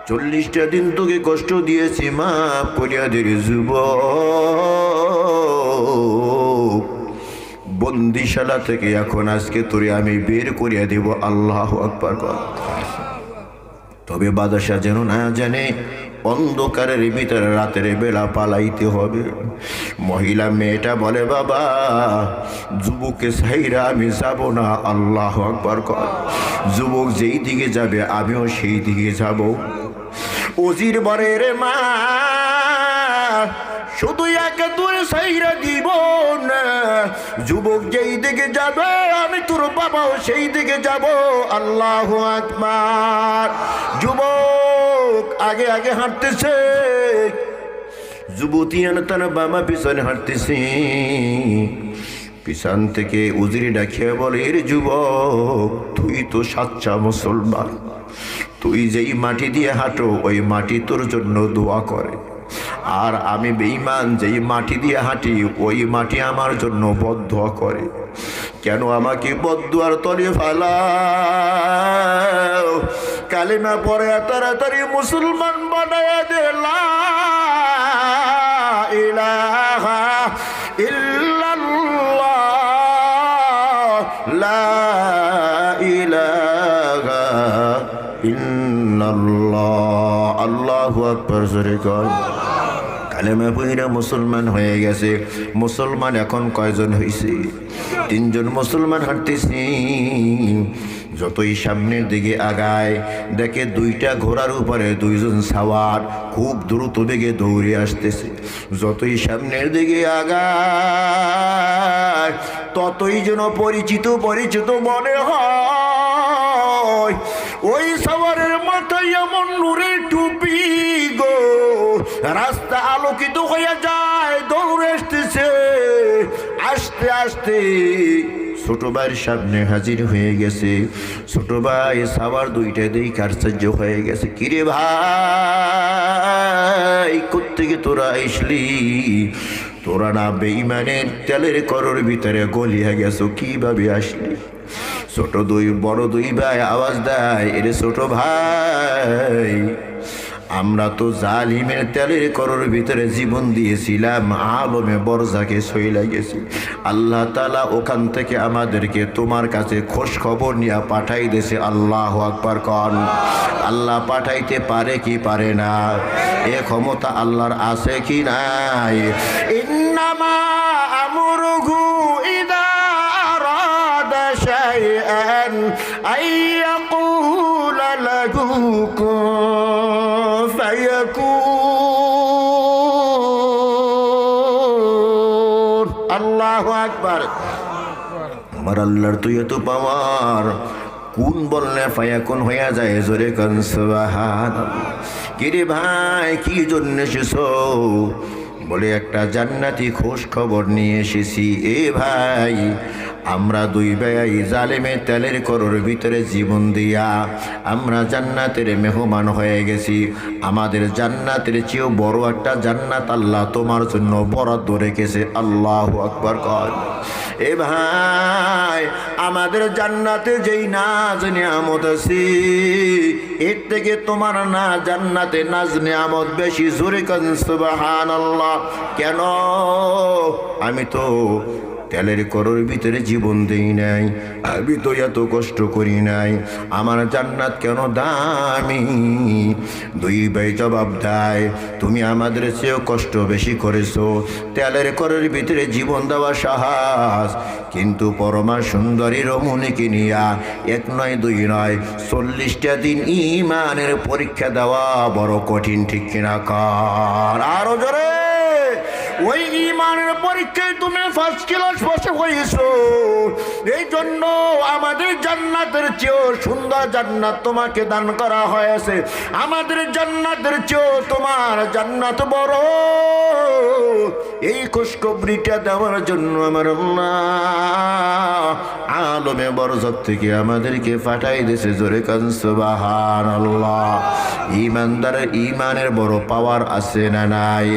40টা দিন তোকে কষ্ট দিয়েছি, মাফ করিয়া দে যুবক। বন্দিশালা থেকে এখন আজকে তোরে আমি বের করিয়া দেব, আল্লাহু আকবার কর। তবে বাদশা যেন না জানে অন্ধকারের ভিতরে রাতের বেলা পালাইতে হবে। মহিলা মেয়েটা বলে, বাবা যুবককে সাইরা আমি যাব না, আল্লাহু আকবার কর। যুবক যেই দিকে যাবে আমিও সেই দিকে যাব। উজির বলে, রে মা, শুধু একে দূরে সাইরা দিব না, যুবক যেই দিকে যাবে আমি তোর বাবাও সেই দিকে যাব, আল্লাহু আকবার। যুবক আগে আগে হাঁটতেছে, যুবতী তার বাবা পিছনে হাঁটতেছে। পিছন থেকে উজিরি ডাকিয়া বলে, রে যুবক, তুই তো সাচ্চা মুসলমান, তুই যেই মাটি দিয়ে হাঁটো ওই মাটি তোর জন্য দোয়া করে, আর আমি বেঈমান, যেই মাটি দিয়ে হাঁটি ওই মাটি আমার জন্য বদদোয়া করে। কেন আমাকে বদদুয়ার তলে ফালাও? কালিমা পড়ে তাড়াতাড়ি মুসলমান বানায়া দে, লা ইলাহা ইল্লাল্লাহ, লা ইলাহা ইল্লাল্লাহ, আল্লাহু আকবার জোরে কর। কালেমা পড়িয়া মুসলমান হয়ে গেছে। মুসলমান এখন কয়জন হয়েছে? 3 জন মুসলমান হাঁটতেছি। যতই সামনের দিকে আগায় দেখে 2টা ঘোড়ার উপরে 2 জন সাওয়ার খুব দ্রুত বেগে দৌড়ে আসতেছে। যতই সামনের দিকে আগায় ততই যেন পরিচিত পরিচিত মনে হয়। ওই সাওয়ারের মাথায় এমন নূরের টুপি গো, রাস্তা আলোকিত হয়ে যায়, দৌড়ে আসতেছে। আস্তে আস্তে ছোট ভাইয়ের সামনে হাজির হয়ে গেছে। ছোট ভাই সাওয়ার 2টা দিয়ে কার্যর্য হয়ে গেছে। কিরে ভাই, কোত্থেকে তোরা আসলি? তোরা না বেঈমানের তেলের করোর ভিতরে গলিয়া গেছো, কিভাবে আসলি? ছোট বড় দুই ভাই আওয়াজ দেয়, এরে ছোট ভাই, আমরা তো জালিমের তেলের করোর ভিতরে জীবন দিয়েছিলাম, আলমে বরজাকে সইলা গেছি। আল্লাহ তাআলা ওখান থেকে আমাদেরকে তোমার কাছে খোঁজ খবর নিয়ে পাঠাই দিয়েছে। আল্লাহু আকবার কর। আল্লাহ পাঠাইতে পারে কি পারে না? এ ক্ষমতা আল্লাহর আছে কি নাই? ইন্নামা আমরুহু ইদা আরাদা শাইআন আইয়াকুলা লাহু কুন ফায়াকুন। আল্লাহু আকবার। আমার আল্লাহর তুই এত পাওয়ার, কোন বললে ফায়াকুন হইয়া যায়। জোরে কোন সুবহানাল্লাহ। কিরে ভাই, কি জন্য এসেছো? বলে একটা জান্নাতি খোঁজ খবর নিয়ে এসেছি। এ ভাই, আমরা দুই ভাই জালেমে তেলের করোর ভিতরে জীবন দিয়া আমরা জান্নাতের মেহমান হয়ে গেছি। আমাদের জান্নাতের চেয়েও বড় একটা জান্নাত আল্লাহ তোমার জন্য বরাদ্দ রেখেছে। আল্লাহু আকবার কর। এ ভাই, আমাদের জান্নাতে যেই নাজ নিয়ামত আছে, এর থেকে তোমার না জান্নাতে নাজ নিয়ামত বেশি। জোরে কান সুবহানাল্লাহ। কেন? আমি তো তেলের করোর ভিতরে জীবন দেই নাই, আমি তো এত কষ্ট করি নাই, আমার জান্নাত কেন দামি? দুই ভাই জবাব দেয়, তুমি আমাদের চেয়েও কষ্ট বেশি করেছো। তেলের করোর ভিতরে জীবন দেওয়া সাহস, কিন্তু পরমা সুন্দরী রমণীকে নিয়া এক নয় দুই নয় 40টা দিন ইমানের পরীক্ষা দেওয়া বড় কঠিন, ঠিক কিনা কর? আরো জোরে। ওই ইমানের পরীক্ষায় তুমি ফার্স্ট ক্লাস বসে হয়েছো। এই জন্য আমাদের জান্নাতের চেয়েও সুন্দর জান্নাত তোমাকে দান করা হয়েছে। আমাদের জান্নাতের চেয়েও তোমার জান্নাত বড়। এই খুশখবরিটা দেওয়ার জন্য আমার আলমে বরজত থেকে আমাদেরকে পাঠাই দিয়েছে। জোরে কান সুবহানাল্লাহ। ইমানদারের ইমানের বড় পাওয়ার আছে না নাই?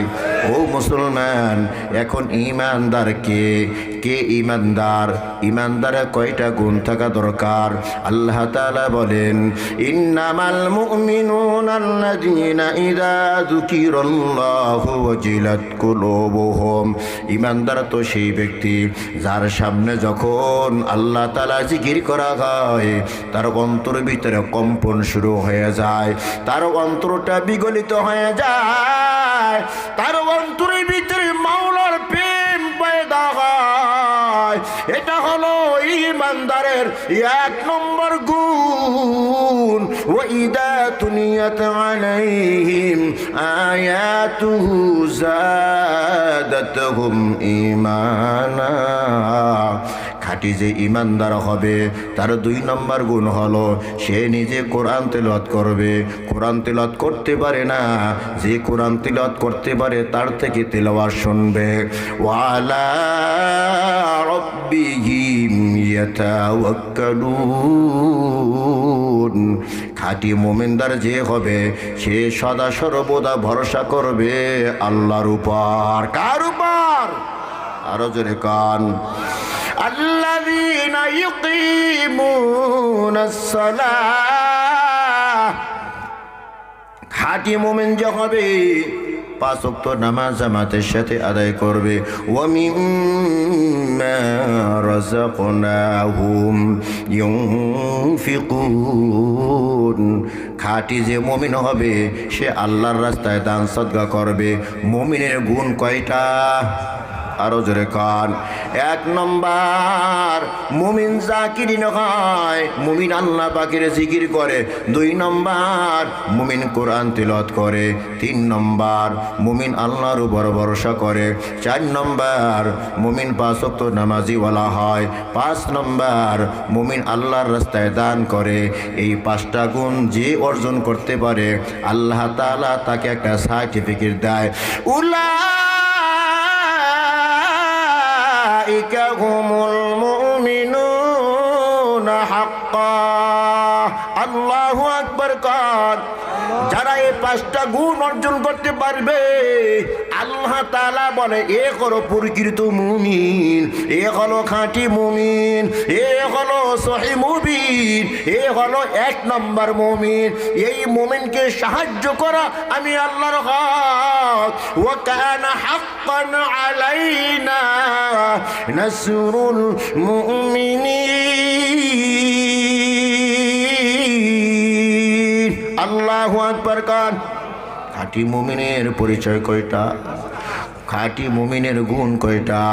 ও মুসলমান, এখন ইমানদার কে? কে ইমানদার? ইমানদারের কয়টা গুণ থাকা দরকার? আল্লাহ তাআলা বলেন, ইন্নামাল মুমিনুনা আল্লাযীনা ইযা যুকিরাল্লাহু ওয়াজিলাত কুলুবুহুম। ইমানদার তো সেই ব্যক্তি যার সামনে যখন আল্লাহ তাআলা জিকির করা হয়, তার অন্তরের ভিতরে কম্পন শুরু হয়ে যায়, তার অন্তরটা বিগলিত হয়ে যায়, তার অন্তরের ভিতরে মাওলার প্রেম পয়দা হয়। এটা হলো ইমানদারের এক নম্বর গুণ। ওয়াইদা তুনিয়াত আলাইহিম আয়াতুহু যাদাতহুম ঈমানা। খাঁটি যে ইমানদার হবে তার 2 নম্বর গুণ হলো সে নিজে কোরআন তেলাওয়াত করবে। কোরআন তেলাওয়াত করতে পারে না, যে কোরআন তেলাওয়াত করতে পারে তার থেকে তেলাওয়াত শুনবে। ওয়ালা রাব্বিহিম ইয়াতাওয়াক্কালুন। খাঁটি মুমিনদার যে হবে সে সদা সর্বদা ভরসা করবে আল্লাহর উপর। কার উপর? আরো জোরে কান। الذين يقيمون الصلاة। খাঁটি মুমিন যে হবে 5 ওয়াক্ত নামাজ জামাতের সাথে আদায় করবে। ওয়া মিম্মা রাযাকনাহুম ইউনফিকুন। খাঁটি যে মুমিন হবে সে আল্লাহর রাস্তায় দান সদকা করবে। মুমিনের গুণ কয়টা? আরো জোরে কান। 1 নম্বর, মুমিন জাকিরিন হয়, মুমিন আল্লাহ পাকের জিকির করে। 2 নম্বর, মুমিন কোরআন তিলাওয়াত করে। 3 নম্বর, মুমিন আল্লাহর উপর ভরসা করে। 4 নম্বর, মুমিন 5 ওয়াক্ত নামাজি ওয়ালা হয়। 5 নম্বর, মুমিন আল্লাহর রাস্তায় দান করে। এই 5টা গুণ যে অর্জন করতে পারে আল্লাহ তাআলা তাকে একটা সার্টিফিকেট দেয়। উলাইকা হুমুল মুমিনুনা হাক্কা। আল্লাহু আকবার কার। যারা এই 5টা গুণ অর্জন করতে পারবে আল্লাহ তাআলা বলে এ হলো প্রকৃত মুমিন, এ হলো খাঁটি মুমিন, এ হলো সহি মুমিন, এ হলো 1 নম্বর মুমিন। এই মুমিনকে সাহায্য করা আমি আল্লাহর হক। ওয়া কানা হাক্কান আলাইনা নাসরুল মুমিনিন। আল্লাহু আকবার কান। খাঁটি মুমিনের পরিচয় কয়টা? খাঁটি মুমিনের গুণ কয়টা?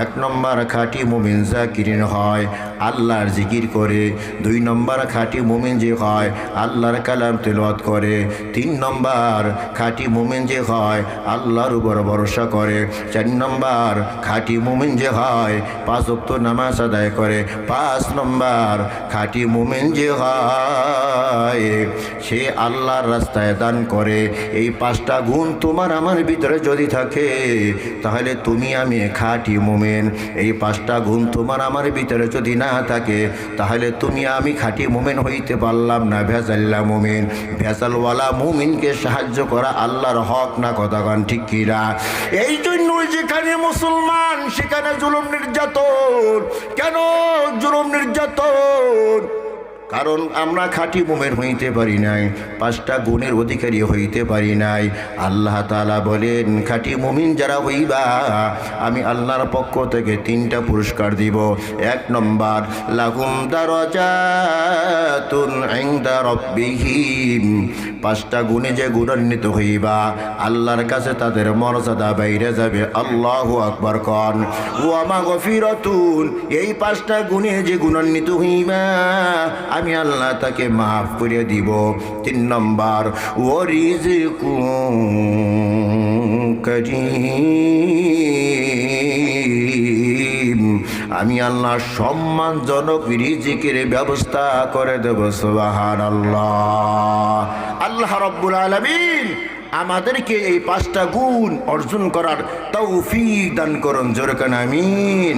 1 নম্বর, খাঁটি মুমিন জাকিরিন হয়, আল্লাহর জিকির করে। 2 নম্বর, খাঁটি মুমিন যে হয় আল্লাহর কালাম তেলাওয়াত করে। 3 নম্বর, খাঁটি মুমিন যে হয় আল্লাহর উপর ভরসা করে। 4 নম্বর, খাঁটি মুমিন যে হয় 5 ওয়াক্ত নামাজ আদায় করে। 5 নম্বর, খাঁটি মুমিন যে হয় সে আল্লাহর রাস্তায় দান করে। এই 5টা গুণ তোমার আমার ভিতরে যদি থাকে তাহলে তুমি আমি খাঁটি মুমিন। এই 5টা গুণ তোমার আমার ভিতরে যদি না থাকে তাহলে তুমি আমি খাঁটি মুমিন হইতে পারলাম না, ভেজাল্লা মুমিন। ভেজালওয়ালা মুমিনকে সাহায্য করা আল্লাহর হক না, কথাগান ঠিক কিনা? এই জন্যই যেখানে মুসলমান সেখানে জুলুম নির্যাতন। কেন জুলুম নির্যাতন? কারণ আমরা খাঁটি মুমিন হইতে পারি নাই, 5টা গুণের অধিকারী হইতে পারি নাই। আল্লাহ তাআলা বলেন খাঁটি মুমিন যারা হইবা আমি আল্লাহর পক্ষ থেকে 3টা পুরস্কার দিব। 1 নম্বর, লাহুম দারাজাতুন ইনদা রাব্বিহিম। 5টা গুণে যে গুণান্বিত হইবা আল্লাহর কাছে তাদের মর্যাদা বাইরে যাবে। আল্লাহু আকবার কন। ওয়া মাগফিরাতুন। এই 5টা গুণে যে গুণান্বিত হইবা আমি আল্লাহ তাকে মাফ করে দিব। 3 নম্বর, ওয়ারিজকুম কারীম। আমি আল্লাহ সম্মানজনক রিজিকের ব্যবস্থা করে দেব। সুবহানাল্লাহ। আল্লাহ রাব্বুল আলামিন আমাদেরকে এই 5টা গুণ অর্জন করার তৌফিক দান করুন। জোরে কান আমিন।